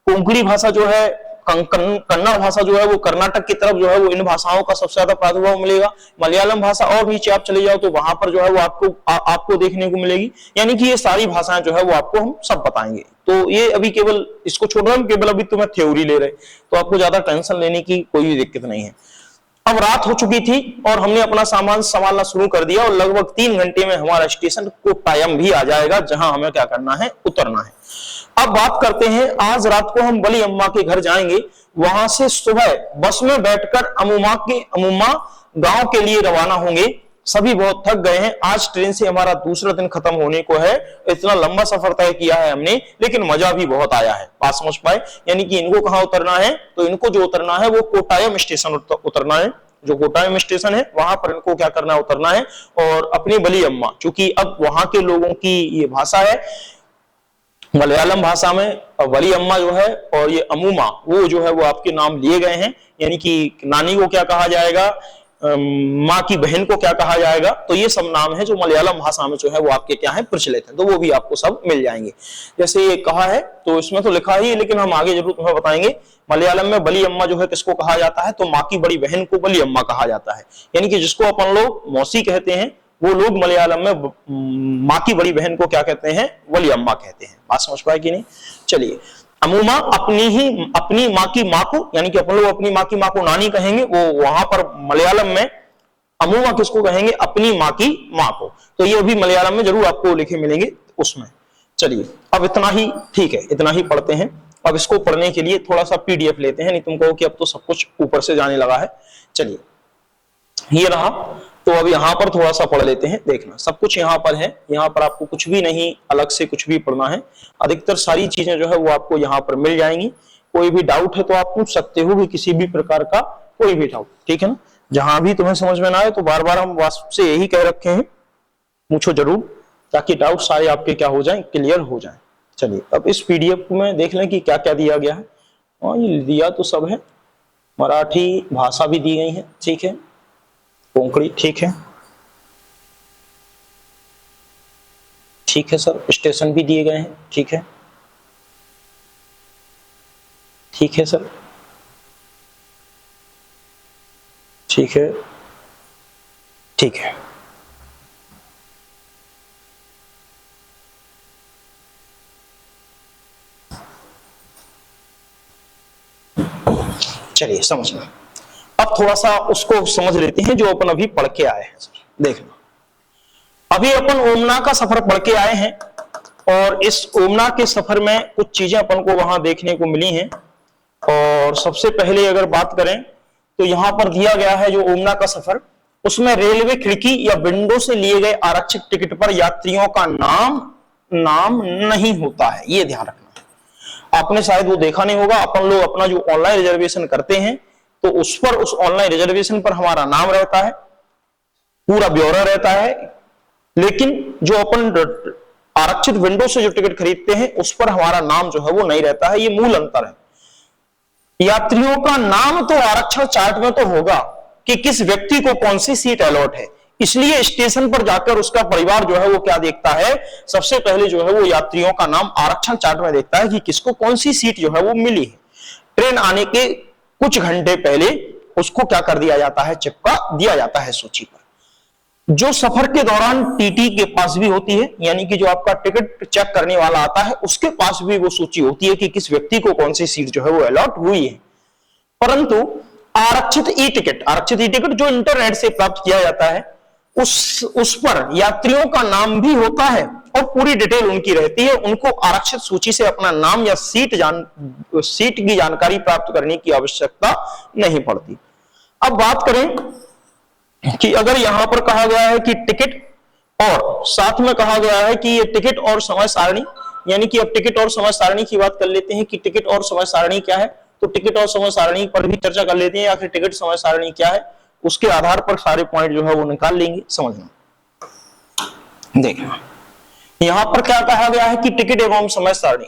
कोंकणी भाषा जो है, कन्नड़ भाषा जो है वो कर्नाटक की तरफ जो है वो इन भाषाओं का सबसे ज्यादा प्रादुर्भाव मिलेगा। मलयालम भाषा और नीचे आप चले जाओ तो वहां पर जो है वो आपको देखने को मिलेगी। यानी कि ये सारी भाषाएं जो है वो आपको हम सब बताएंगे। तो ये अभी केवल इसको छोड़ रहा हूं, केवल अभी तुम्हें थ्योरी ले रहे, तो आपको ज्यादा टेंशन लेने की कोई दिक्कत नहीं है। अब रात हो चुकी थी और हमने अपना सामान संभालना शुरू कर दिया और लगभग 3 घंटे में हमारा स्टेशन कोट्टायम भी आ जाएगा, जहां हमें क्या करना है, उतरना है। अब बात करते हैं, आज रात को हम बली अम्मा के घर जाएंगे। वहां से सुबह बस में बैठकर अमुमा गांव के लिए रवाना होंगे। सभी बहुत थक गए हैं, आज ट्रेन से हमारा दूसरा दिन खत्म होने को है। इतना लंबा सफर तय किया है हमने, लेकिन मजा भी बहुत आया है। बात समझ पाए? यानी कि इनको कहां उतरना है, तो इनको जो उतरना है वो कोट्टायम स्टेशन उतरना है। जो कोट्टायम स्टेशन है वहां पर इनको क्या करना है, उतरना है। और अपनी बली अम्मा, चूंकि अब वहां के लोगों की ये भाषा है मलयालम भाषा में, बली अम्मा जो है और ये अमूमा वो जो है वो आपके नाम लिए गए हैं। यानी कि नानी को क्या कहा जाएगा, माँ की बहन को क्या कहा जाएगा, तो ये सब नाम है जो मलयालम भाषा में जो है वो आपके क्या है, प्रचलित है। तो वो भी आपको सब मिल जाएंगे। जैसे ये कहा है तो इसमें तो लिखा ही, लेकिन हम आगे जरूर तुम्हें बताएंगे। मलयालम में बली अम्मा जो है किसको कहा जाता है, तो माँ की बड़ी बहन को बली अम्मा कहा जाता है। यानी कि जिसको अपन लोग मौसी कहते हैं, वो लोग मलयालम में माँ की बड़ी बहन को क्या कहते हैं, वली अम्मा कहते हैं। बात समझ पाए कि नहीं? चलिए, अमूमा अपनी माँ की माँ को, यानी कि अपन लोग अपनी माँ की माँ को नानी कहेंगे, वो वहां पर मलयालम में अमूमा किसको कहेंगे, अपनी माँ की माँ को। तो ये भी मलयालम में जरूर आपको लिखे मिलेंगे उसमें। चलिए, अब इतना ही ठीक है, इतना ही पढ़ते हैं। अब इसको पढ़ने के लिए थोड़ा सा पीडीएफ लेते हैं, नहीं तुम कहो कि अब तो सब कुछ ऊपर से जाने लगा है। चलिए, ये रहा। तो अब यहाँ पर थोड़ा सा पढ़ लेते हैं। देखना, सब कुछ यहाँ पर है, यहाँ पर आपको कुछ भी नहीं अलग से कुछ भी पढ़ना है। अधिकतर सारी चीजें जो है वो आपको यहाँ पर मिल जाएंगी। कोई भी डाउट है तो आप पूछ सकते हो, भी किसी भी प्रकार का कोई भी डाउट, ठीक है ना। जहां भी तुम्हें समझ में ना आए तो बार बार हम आपसे यही कह रखे हैं, पूछो जरूर, ताकि डाउट सारे आपके क्या हो जाए, क्लियर हो जाए। चलिए, अब इस पीडीएफ में देख लें कि क्या क्या दिया गया है। और ये दिया तो सब है, मराठी भाषा भी दी गई है, ठीक है, कोंकणी ठीक है, ठीक है सर, स्टेशन भी दिए गए हैं, ठीक है, ठीक है सर, ठीक है, ठीक है। चलिए, समझना। अब थोड़ा सा उसको समझ लेते हैं जो अपन अभी पढ़ के आए हैं। देखना, अभी अपन ओमना का सफर पढ़ के आए हैं और इस ओमना के सफर में कुछ चीजें अपन को वहां देखने को मिली हैं। और सबसे पहले अगर बात करें तो यहां पर दिया गया है जो ओमना का सफर, उसमें रेलवे खिड़की या विंडो से लिए गए आरक्षित टिकट पर यात्रियों का नाम नहीं होता है, ये ध्यान रखना है। आपने शायद वो देखा नहीं होगा, अपन लोग अपना जो ऑनलाइन रिजर्वेशन करते हैं तो उस पर, उस ऑनलाइन रिजर्वेशन पर हमारा नाम रहता है, पूरा ब्यौरा रहता है, लेकिन जो अपन आरक्षित विंडो से जो टिकट खरीदते हैं उस पर हमारा नाम जो है वो नहीं रहता है। ये मूल अंतर है। यात्रियों का नाम तो आरक्षण चार्ट में तो होगा कि किस व्यक्ति को कौन सी सीट अलॉट है, इसलिए स्टेशन पर जाकर उसका परिवार जो है वो क्या देखता है, सबसे पहले जो है वो यात्रियों का नाम आरक्षण चार्ट में देखता है कि किसको कौन सी सीट जो है वो मिली है। ट्रेन आने के कुछ घंटे पहले उसको क्या कर दिया जाता है, चिपका दिया जाता है सूची पर। जो सफर के दौरान टीटी के पास भी होती है, यानी कि जो आपका टिकट चेक करने वाला आता है उसके पास भी वो सूची होती है कि किस व्यक्ति को कौन सी सीट जो है वो अलॉट हुई है। परंतु आरक्षित ई टिकट जो इंटरनेट से प्राप्त किया जाता है उस पर यात्रियों का नाम भी होता है और पूरी डिटेल उनकी रहती है। उनको आरक्षित सूची से अपना नाम या सीट की जानकारी प्राप्त करने की आवश्यकता नहीं पड़ती। अब बात करें कि अगर यहां पर कहा गया है कि टिकट, और साथ में कहा गया है कि ये टिकट और समय सारणी, यानी कि अब टिकट और समय सारणी की बात कर लेते हैं कि टिकट और समय सारणी क्या है। तो टिकट और समय सारणी पर भी चर्चा कर लेते हैं। आखिर टिकट समय सारणी क्या है, उसके आधार पर सारे पॉइंट जो है वो निकाल लेंगे। समझना, देखना यहां पर क्या कहा गया है कि टिकट एवं समय सारणी।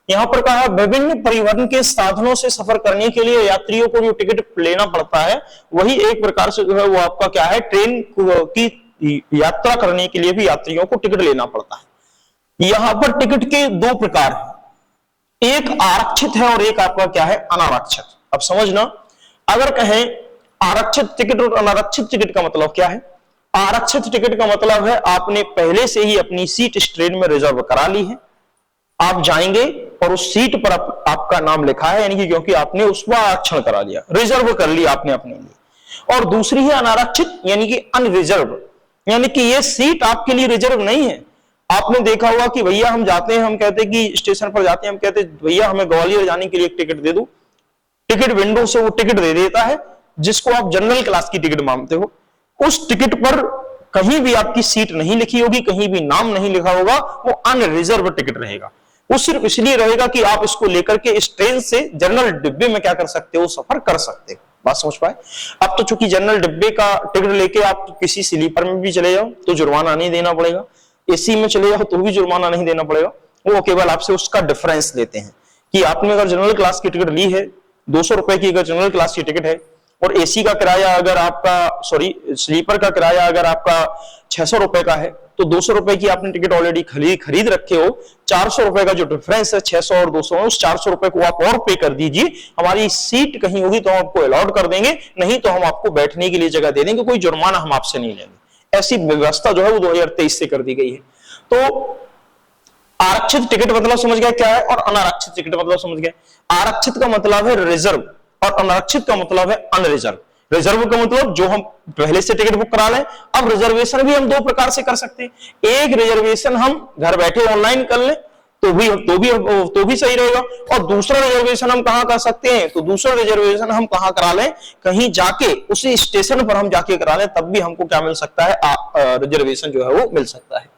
यहां पर कहा विभिन्न परिवहन के साधनों से सफर करने के लिए यात्रियों को जो टिकट लेना पड़ता है, वही एक प्रकार से जो है वो आपका क्या है, ट्रेन की यात्रा करने के लिए भी यात्रियों को टिकट लेना पड़ता है। यहां पर टिकट के दो प्रकार हैं, एक आरक्षित है और एक आपका क्या है, अनारक्षित। अब समझना, अगर कहें आरक्षित टिकट और अनारक्षित टिकट का मतलब क्या है। आरक्षित टिकट का मतलब है आपने पहले से ही अपनी सीट इस ट्रेन में रिजर्व करा ली है, आप जाएंगे और उस सीट पर आपका नाम लिखा है, यानी कि क्योंकि आपने उसका आरक्षण करा लिया, रिजर्व कर लिया आपने अपने लिए। और दूसरी है अनारक्षित, यानी कि अनरिजर्व, यानी कि ये सीट आपके लिए रिजर्व नहीं है। आपने देखा होगा कि भैया हम जाते हैं, हम कहते हैं कि स्टेशन पर जाते हैं, हम कहते हैं भैया हमें ग्वालियर जाने के लिए एक टिकट दे दो। टिकट विंडो से वो टिकट दे देता है, जिसको आप जनरल क्लास की टिकट मानते हो। उस टिकट पर कहीं भी आपकी सीट नहीं लिखी होगी, कहीं भी नाम नहीं लिखा होगा, वो अनरिजर्व टिकट रहेगा। वो सिर्फ इसलिए रहेगा कि आप इसको लेकर के इस ट्रेन से जनरल डिब्बे में क्या कर सकते हो, सफर कर सकते हो। बात समझ पाए। अब तो चूंकि जनरल डिब्बे का टिकट लेके आप किसी स्लीपर में भी चले जाओ तो जुर्माना नहीं देना पड़ेगा, एसी में चले जाओ तो भी जुर्माना नहीं देना पड़ेगा। वो केवल आपसे उसका डिफरेंस लेते हैं कि आपने अगर जनरल क्लास की टिकट ली है, 200 रुपए की अगर जनरल क्लास की टिकट है, और एसी का किराया अगर आपका स्लीपर का किराया अगर आपका 600 रुपए का है, तो 200 रुपए की आपने टिकट ऑलरेडी खरीद रखे हो। 400 रुपए का जो डिफरेंस है 600 और 200, उस 400 रुपए को आप और पे कर दीजिए। हमारी सीट कहीं होगी तो हम आपको अलॉट कर देंगे, नहीं तो हम आपको बैठने के लिए जगह दे देंगे, कोई जुर्माना हम आपसे नहीं लेंगे। ऐसी व्यवस्था जो है वो 2023 से कर दी गई है। तो आरक्षित टिकट मतलब समझ गया क्या है, और अनारक्षित टिकट मतलब समझ गए। आरक्षित का मतलब है रिजर्व और अनारक्षित का मतलब है अनरिजर्व। रिजर्व का मतलब जो हम पहले से टिकट बुक करा लें। अब रिजर्वेशन भी हम दो प्रकार से कर सकते हैं। एक रिजर्वेशन हम घर बैठे ऑनलाइन कर लें तो भी सही रहेगा, और दूसरा रिजर्वेशन हम कहां कर सकते हैं, तो दूसरा रिजर्वेशन हम कहां करा लें, कहीं जाके उसी स्टेशन पर हम जाके करा लें, तब भी हमको क्या मिल सकता है, रिजर्वेशन जो है वो मिल सकता है।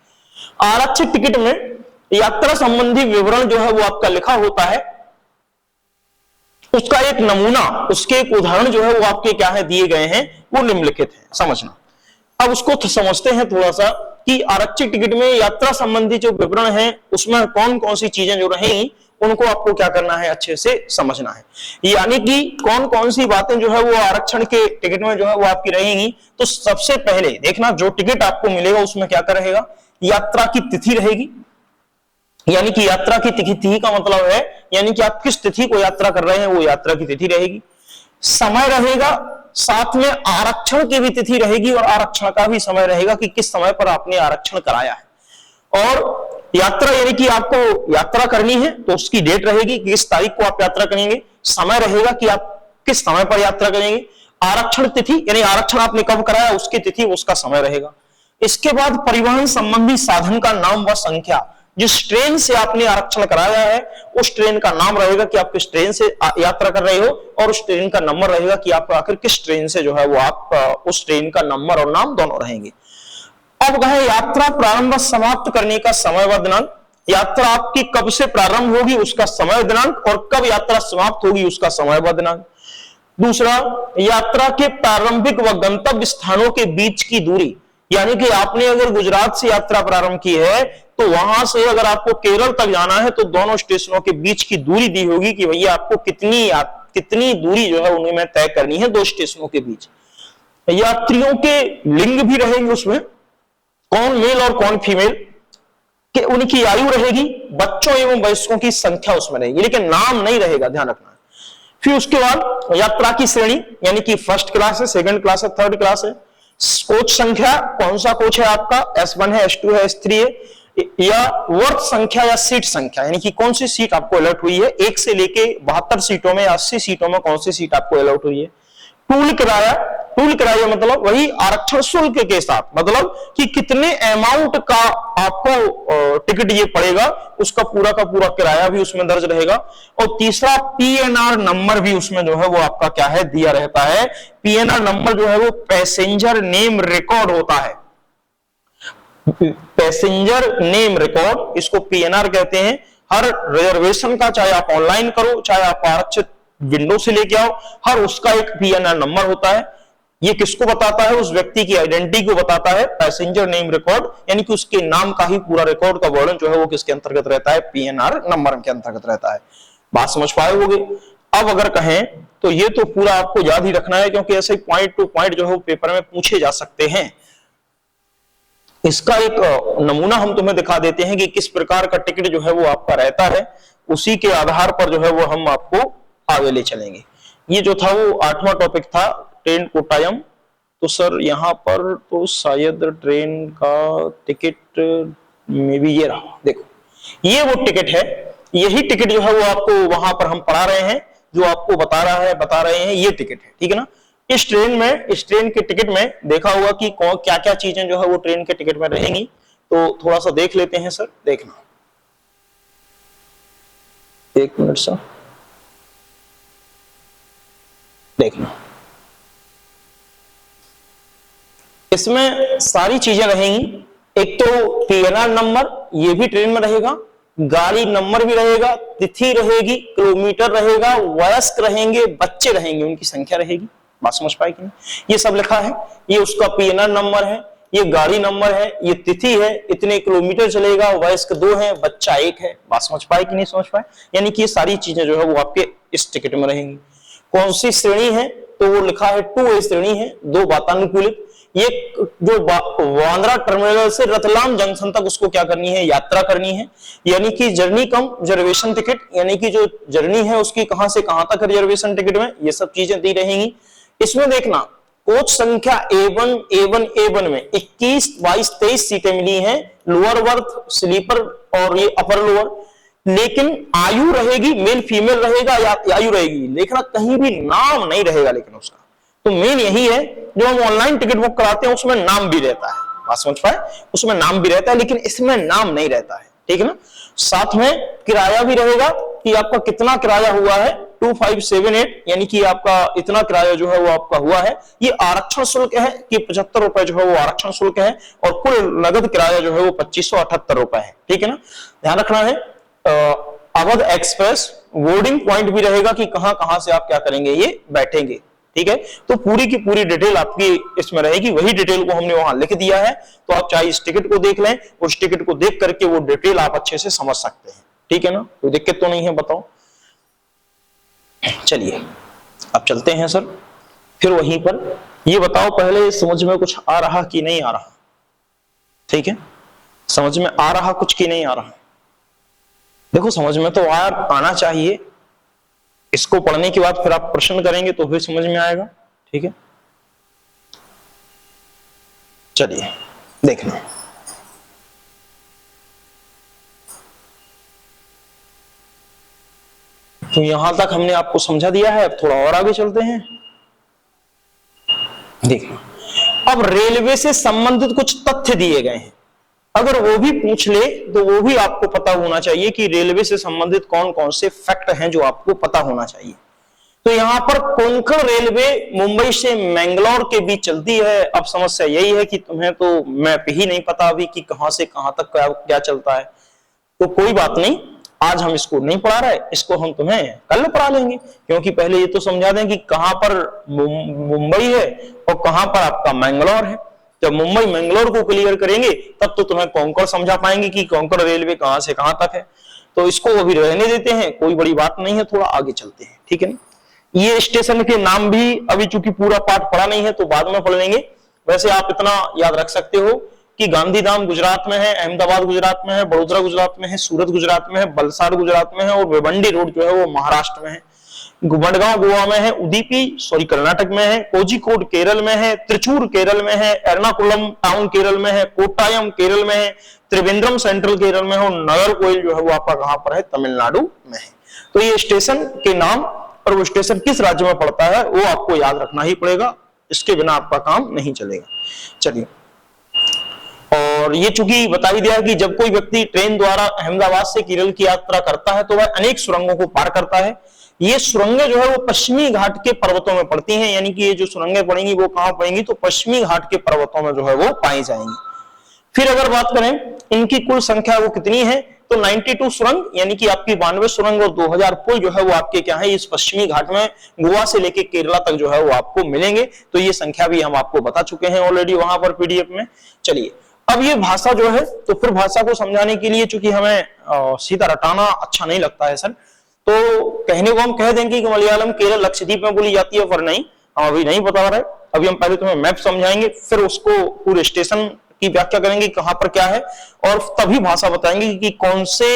आरक्षित टिकट में यात्रा संबंधी विवरण जो है वो आपका लिखा होता है, उसका एक नमूना, उसके एक उदाहरण जो है वो आपके क्या है दिए गए हैं, वो निम्नलिखित है। समझना, अब उसको समझते हैं थोड़ा सा कि आरक्षित टिकट में यात्रा संबंधी जो विवरण है उसमें कौन कौन सी चीजें जो रहेंगी उनको आपको क्या करना है, अच्छे से समझना है। यानी कि कौन कौन सी बातें जो है वो आरक्षण के टिकट में जो है वो आपकी रहेंगी। तो सबसे पहले देखना, जो टिकट आपको मिलेगा उसमें क्या रहेगा, यात्रा की तिथि रहेगी। यानी कि यात्रा की तिथि का मतलब है, यानी कि आप किस तिथि को यात्रा कर रहे हैं वो यात्रा की तिथि रहेगी। समय रहेगा, साथ में आरक्षण की भी तिथि रहेगी और आरक्षण का भी समय रहेगा कि किस समय पर आपने आरक्षण कराया है। और यात्रा यानी कि आपको यात्रा करनी है तो उसकी डेट रहेगी कि किस तारीख को आप यात्रा करेंगे। समय रहेगा कि आप किस समय पर यात्रा करेंगे। आरक्षण तिथि यानी आरक्षण आपने कब कराया उसकी तिथि, उसका समय रहेगा। इसके बाद परिवहन संबंधी साधन का नाम व संख्या, जिस ट्रेन से आपने आरक्षण कराया है उस ट्रेन का नाम रहेगा कि आप किस ट्रेन से यात्रा कर रहे हो, और उस ट्रेन का नंबर रहेगा कि आप आखिर किस ट्रेन से जो है वो आप उस ट्रेन का नंबर और नाम दोनों रहेंगे। अब कहें यात्रा प्रारंभ समाप्त करने का समय व दिनांक, यात्रा आपकी कब से प्रारंभ होगी उसका समय दिनांक, और कब यात्रा समाप्त होगी उसका समय व दिनांक। दूसरा, यात्रा के प्रारंभिक व गंतव्य स्थानों के बीच की दूरी, यानी कि आपने अगर गुजरात से यात्रा प्रारंभ की है तो वहां से अगर आपको केरल तक जाना है तो दोनों स्टेशनों के बीच की दूरी दी होगी कि भैया आपको कितनी दूरी जो है उन्हें तय करनी है दो स्टेशनों के बीच। यात्रियों के लिंग भी रहेंगे उसमें, कौन मेल और कौन फीमेल, कि उनकी आयु रहेगी, बच्चों एवं वयस्कों की संख्या उसमें रहेगी, लेकिन नाम नहीं रहेगा, ध्यान रखना। फिर उसके बाद यात्रा की श्रेणी, यानी कि फर्स्ट क्लास है, सेकंड क्लास है, थर्ड क्लास है। कोच संख्या, कौन सा कोच है आपका, S1 है, S2 है, S3 है, या वर्ग संख्या या सीट संख्या, यानी कि कौन सी सीट आपको अलॉट हुई है, 1 से लेके 72 सीटों में 80 सीटों में कौन सी सीट आपको अलॉट हुई है। टूल किराया, टूल किराया मतलब वही आरक्षण शुल्क के साथ, मतलब कि कितने अमाउंट का आपको टिकट ये पड़ेगा उसका पूरा का पूरा किराया भी उसमें दर्ज रहेगा। और तीसरा, PNR नंबर भी उसमें जो है वो आपका क्या है दिया रहता है। PNR नंबर जो है वो पैसेंजर नेम रिकॉर्ड होता है, पैसेंजर नेम रिकॉर्ड, इसको PNR कहते हैं। हर रिजर्वेशन का, चाहे आप ऑनलाइन करो चाहे आप आरक्षित विंडो से लेके आओ, हर उसका एक पीएनआर नंबर होता है। ये किसको बताता है? उस व्यक्ति की आइडेंटिटी को बताता है। पैसेंजर नेम रिकॉर्ड, यानी कि उसके नाम का ही पूरा रिकॉर्ड का वर्णन जो है वो किसके अंतर्गत रहता है? पीएनआर नंबर के अंतर्गत रहता है। बात समझ पाए होगे? अब अगर कहें तो ये तो पूरा आपको याद ही रखना है, क्योंकि ऐसे पॉइंट टू पॉइंट जो है पेपर में पूछे जा सकते हैं। इसका एक नमूना हम तुम्हें दिखा देते हैं कि किस प्रकार का टिकट जो है वो आपका रहता है, उसी के आधार पर जो है वो हम आपको आगे ले चलेंगे। ये जो था वो 8वां टॉपिक था, ट्रेन कोट्टायम। तो सर यहाँ पर तो शायद ट्रेन का टिकट में भी ये रहा, देखो ये वो टिकट है, यही टिकट जो है वो आपको वहां पर हम पढ़ा रहे हैं, जो आपको बता रहे हैं ये टिकट है, ठीक है ना। इस ट्रेन के टिकट में देखा होगा कि क्या क्या चीजें जो है वो ट्रेन के टिकट में रहेंगी, तो थोड़ा सा देख लेते हैं सर, देखना एक मिनट सर, देखना इसमें सारी चीजें रहेंगी। एक तो पीएनआर नंबर, ये भी ट्रेन में रहेगा, गाड़ी नंबर भी रहेगा, तिथि रहेगी, किलोमीटर रहेगा, वयस्क रहेंगे, बच्चे रहेंगे, उनकी संख्या रहेगी। बात समझ पाए कि नहीं? ये सब लिखा है, ये उसका पीएनआर नंबर है, ये गाड़ी नंबर है, ये तिथि है, इतने किलोमीटर चलेगा, वयस्क 2 है, बच्चा 1 है। बात समझ पाए कि नहीं समझ पाए? यानी कि ये सारी चीजें जो है वो आपके इस टिकट में रहेंगी। कौन सी श्रेणी है? तो वो लिखा है 2A श्रेणी है, 2 वातानुकूलित। ये जो बांद्रा टर्मिनल से रतलाम जंक्शन तक उसको क्या करनी है? यात्रा करनी है। यानी कि जर्नी कम रिजर्वेशन टिकट, यानी कि जो जर्नी है उसकी कहां से कहां तक रिजर्वेशन टिकट में, ये सब चीजें दी रहेंगी। इसमें देखना कोच संख्या A1 में 21, 22, 23 सीटें मिली हैं, लोअर बर्थ, स्लीपर और ये अपर लोअर। लेकिन आयु रहेगी, मेल फीमेल रहेगा या आयु रहेगी, देखना कहीं भी नाम नहीं रहेगा। लेकिन उसका तो मेन यही है, जो हम ऑनलाइन टिकट बुक कराते हैं उसमें नाम भी रहता है, बात समझ पाए, उसमें नाम भी रहता है, लेकिन इसमें नाम नहीं रहता है, ठीक है ना। साथ में किराया भी रहेगा कि आपका कितना किराया हुआ है, 2578, यानी कि आपका इतना किराया जो है वो आपका हुआ है। ये आरक्षण शुल्क है कि 75 रुपए जो है वो आरक्षण शुल्क है, और कुल नगद किराया जो है वो 2578 रुपए है, ठीक है ना। ध्यान रखना है। अवध एक्सप्रेस बोर्डिंग पॉइंट भी रहेगा कि कहां कहां से आप क्या करेंगे, ये बैठेंगे, ठीक है। तो पूरी की पूरी डिटेल आपकी इसमें रहेगी, वही डिटेल को हमने वहां लिख दिया है। तो आप चाहे इस टिकट को देख लें, उस टिकट को देख करके वो डिटेल आप अच्छे से समझ सकते हैं, ठीक है ना। कोई दिक्कत तो नहीं है? बताओ। चलिए अब चलते हैं सर, फिर वहीं पर ये बताओ पहले समझ में कुछ आ रहा कि नहीं आ रहा? ठीक है, समझ में आ रहा कुछ कि नहीं आ रहा? देखो समझ में तो आना चाहिए, इसको पढ़ने के बाद फिर आप प्रश्न करेंगे तो फिर समझ में आएगा, ठीक है। चलिए देखना, तो यहां तक हमने आपको समझा दिया है, अब थोड़ा और आगे चलते हैं। देखना, अब रेलवे से संबंधित कुछ तथ्य दिए गए हैं, अगर वो भी पूछ ले तो वो भी आपको पता होना चाहिए कि रेलवे से संबंधित कौन कौन से फैक्ट हैं जो आपको पता होना चाहिए। तो यहां पर कोंकण रेलवे मुंबई से मैंगलोर के बीच चलती है। अब समस्या यही है कि तुम्हें तो मैप ही नहीं पता अभी कि कहां से कहां तक क्या चलता है। तो कोई बात नहीं, आज हम इसको नहीं पढ़ा रहे, इसको हम तुम्हें कल पढ़ा लेंगे, क्योंकि पहले ये तो समझा दें कि कहां पर मुंबई है और कहां पर आपका मैंगलोर है। जब मुंबई मैंगलोर को क्लियर करेंगे तब तो तुम्हें कोंकण समझा पाएंगे कि कोंकण रेलवे कहां से कहां तक है। तो इसको अभी रहने देते हैं, कोई बड़ी बात नहीं है, थोड़ा आगे चलते हैं, ठीक है ना। ये स्टेशन के नाम भी अभी चूंकि पूरा पाठ पढ़ा नहीं है तो बाद में पढ़ लेंगे। वैसे आप इतना याद रख सकते हो कि गांधीधाम गुजरात में है, अहमदाबाद गुजरात में है, बड़ोदरा गुजरात में है, सूरत गुजरात में है, वलसाड गुजरात में है, और भिवंडी रोड जो है वो महाराष्ट्र में है। मडगांव गोवा में है, उडुपी कर्नाटक में है, कोझिकोड केरल में है, त्रिचूर केरल में है, एर्नाकुलम टाउन केरल में है, कोट्टायम केरल में है, त्रिवेंद्रम सेंट्रल केरल में है, और नागरकोइल जो है वो आपका कहां पर है, तमिलनाडु में है। तो ये स्टेशन के नाम और वो स्टेशन किस राज्य में पड़ता है वो आपको याद रखना ही पड़ेगा, इसके बिना आपका काम नहीं चलेगा। चलिए, और ये चूंकि बता ही दिया कि जब कोई व्यक्ति ट्रेन द्वारा अहमदाबाद से केरल की यात्रा करता है तो वह अनेक सुरंगों को पार करता है। ये सुरंगें जो है वो पश्चिमी घाट के पर्वतों में पड़ती हैं, यानी कि ये जो सुरंगें पड़ेंगी वो कहां पड़ेंगी, तो पश्चिमी घाट के पर्वतों में जो है वो पाई जाएंगी। फिर अगर बात करें इनकी कुल संख्या वो कितनी है, तो 92 सुरंग यानी कि आपकी 92 सुरंग और 2000 पुल जो है वो आपके क्या है इस पश्चिमी घाट में गोवा से लेके केरला तक जो है वो आपको मिलेंगे। तो ये संख्या भी हम आपको बता चुके हैं ऑलरेडी वहां पर पीडीएफ में। चलिए अब ये भाषा जो है, तो फिर भाषा को समझाने के लिए चूंकि हमें सीधा रटाना अच्छा नहीं लगता है सर, तो कहने को हम कह देंगे कि मलयालम केरल लक्षद्वीप में बोली जाती है, पर नहीं, हम अभी नहीं बता रहे। अभी हम पहले तुम्हें मैप समझाएंगे, फिर उसको पूरे स्टेशन की व्याख्या करेंगे कहां पर क्या है, और तभी भाषा बताएंगे कि कौन से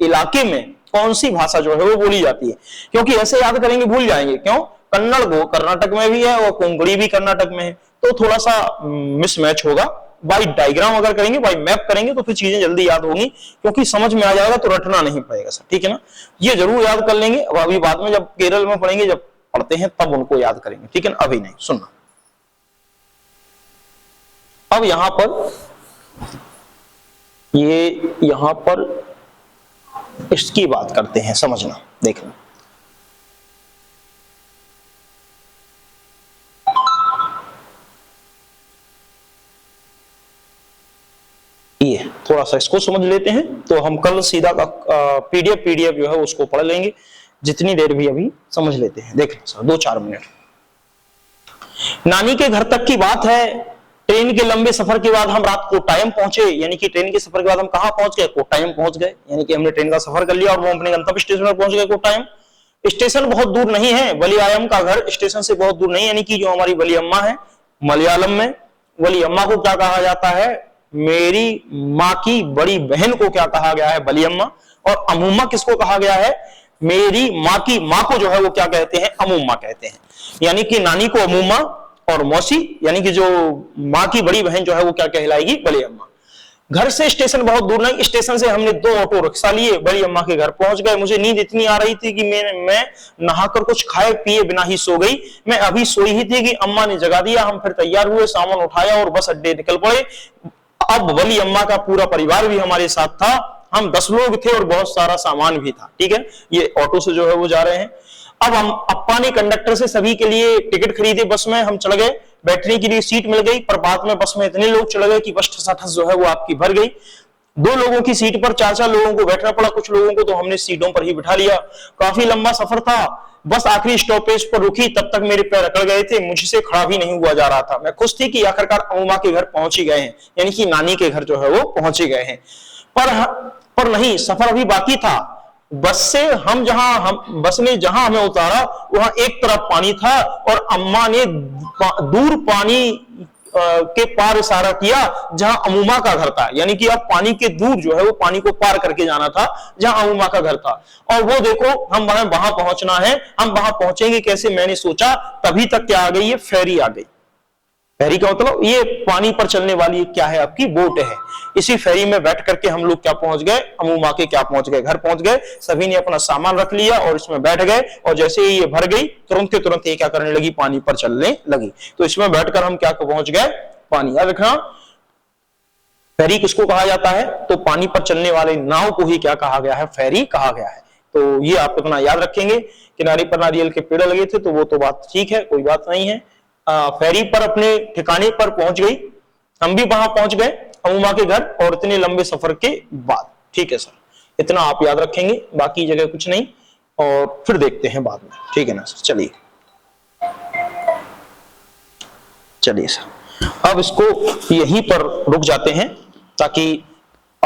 इलाके में कौन सी भाषा जो है वो बोली जाती है। क्योंकि ऐसे याद करेंगे भूल जाएंगे, क्यों? कन्नड़ वो कर्नाटक में भी है और कोंकणी भी कर्नाटक में है, तो थोड़ा सा मिसमैच होगा। बाई डायग्राम अगर करेंगे, बाई मैप करेंगे तो फिर चीजें जल्दी याद होंगी, क्योंकि समझ में आ जाएगा तो रटना नहीं पड़ेगा सर, ठीक है ना। ये जरूर याद कर लेंगे, अब अभी बाद में जब केरल में पढ़ेंगे, जब पढ़ते हैं तब उनको याद करेंगे, ठीक है ना, अभी नहीं। सुनना, अब यहां पर यहां पर इसकी बात करते हैं, समझना, देखना। ये थोड़ा सा इसको समझ लेते हैं, तो हम कल सीधा पीडीएफ जो है उसको पढ़ लेंगे। जितनी देर भी अभी समझ लेते हैं, देखना सर 2-4 मिनट। नानी के घर तक की बात है। ट्रेन के लंबे सफर के बाद हम रात कोट्टायम पहुंचे, यानी कि ट्रेन के सफर के बाद हम कहां पहुंच गए? कोट्टायम पहुंच गए, यानी कि हमने ट्रेन का सफर कर लिया और वो अपने गंतव्य स्टेशन पर पहुंच गए, कोट्टायम। स्टेशन बहुत दूर नहीं है, वलियायम का घर स्टेशन से बहुत दूर नहीं, यानी कि जो हमारी वलियम्मा है मलयालम में, वलियम्मा को क्या कहा जाता है? मेरी माँ की बड़ी बहन को क्या कहा गया है? वलियम्मा। और अमूम्मा किसको कहा गया है? मेरी माँ की माँ को जो है वो क्या कहते हैं? अमूम्मा कहते हैं। यानी कि नानी को अमूम्मा और मौसी यानी कि जो माँ की बड़ी बहन जो है वो क्या कहलाएगी? बड़ी अम्मा। घर से स्टेशन बहुत दूर नहीं, स्टेशन से हमने 2 ऑटो रिक्शा लिए, बड़ी अम्मा के घर पहुंच गए। मुझे नींद इतनी आ रही थी कि मैं नहाकर कुछ खाए पिए बिना ही सो गई। मैं अभी सोई ही थी कि अम्मा ने जगा दिया। हम फिर तैयार हुए, सामान उठाया और बस अड्डे निकल पड़े। अब बली अम्मा का पूरा परिवार भी हमारे साथ था, हम 10 लोग थे और बहुत सारा सामान भी था, ठीक है। ये ऑटो से जो है वो जा रहे हैं। अब हम अप्पा ने कंडक्टर से सभी के लिए टिकट खरीदे, बस में हम चल गए, बैठने के लिए सीट मिल गई। पर बाद में बस में इतने लोग चले गए कि बस ठसाठस जो है वो आपकी भर गई। 2 लोगों की सीट पर 4-4 लोगों को बैठना पड़ा, कुछ लोगों को तो हमने सीटों पर ही बिठा लिया। काफी लंबा सफर था। बस आखिरी स्टॉपेज पर रुकी, तब तक मेरे पैर अकड़ गए थे, मुझसे खड़ा भी नहीं हुआ जा रहा था। मैं खुश थी कि आखिरकार अम्मा के घर पहुंच ही गए हैं, यानी कि नानी के घर जो है वो पहुंच ही गए हैं। पर नहीं, सफर अभी बाकी था। बस ने जहां हमें उतारा वहां एक तरफ पानी था और अम्मा ने दूर पानी के पार इशारा किया जहां अमूमा का घर था, यानी कि अब पानी के दूर जो है वो पानी को पार करके जाना था जहां अमूमा का घर था। और वो देखो हम वहां पहुंचना है, हम वहां पहुंचेंगे कैसे? मैंने सोचा, तभी तक क्या आ गई? ये फेरी आ गई। फेरी का मतलब ये पानी पर चलने वाली क्या है? आपकी बोट है। इसी फेरी में बैठ करके हम लोग क्या पहुंच गए? अमूमा के क्या पहुंच गए? घर पहुंच गए। सभी ने अपना सामान रख लिया और इसमें बैठ गए, और जैसे ही ये भर गई तुरंत के तुरंत ये क्या करने लगी? पानी पर चलने लगी। तो इसमें बैठकर हम क्या पहुंच गए? पानी। याद रखना, फेरी किसको कहा जाता है? तो पानी पर चलने वाले नाव को ही क्या कहा गया है? फेरी कहा गया है। तो ये आप इतना याद रखेंगे। किनारे पर नारियल के पेड़ लगे थे, तो वो तो बात ठीक है, कोई बात नहीं है। फेरी पर अपने ठिकाने पर पहुंच गई, हम भी वहां पहुंच गए अमूमा के घर, और इतने लंबे सफर के बाद, ठीक है सर। इतना आप याद रखेंगे, बाकी जगह कुछ नहीं, और फिर देखते हैं बाद में, ठीक है ना सर। चलिए सर, अब इसको यहीं पर रुक जाते हैं ताकि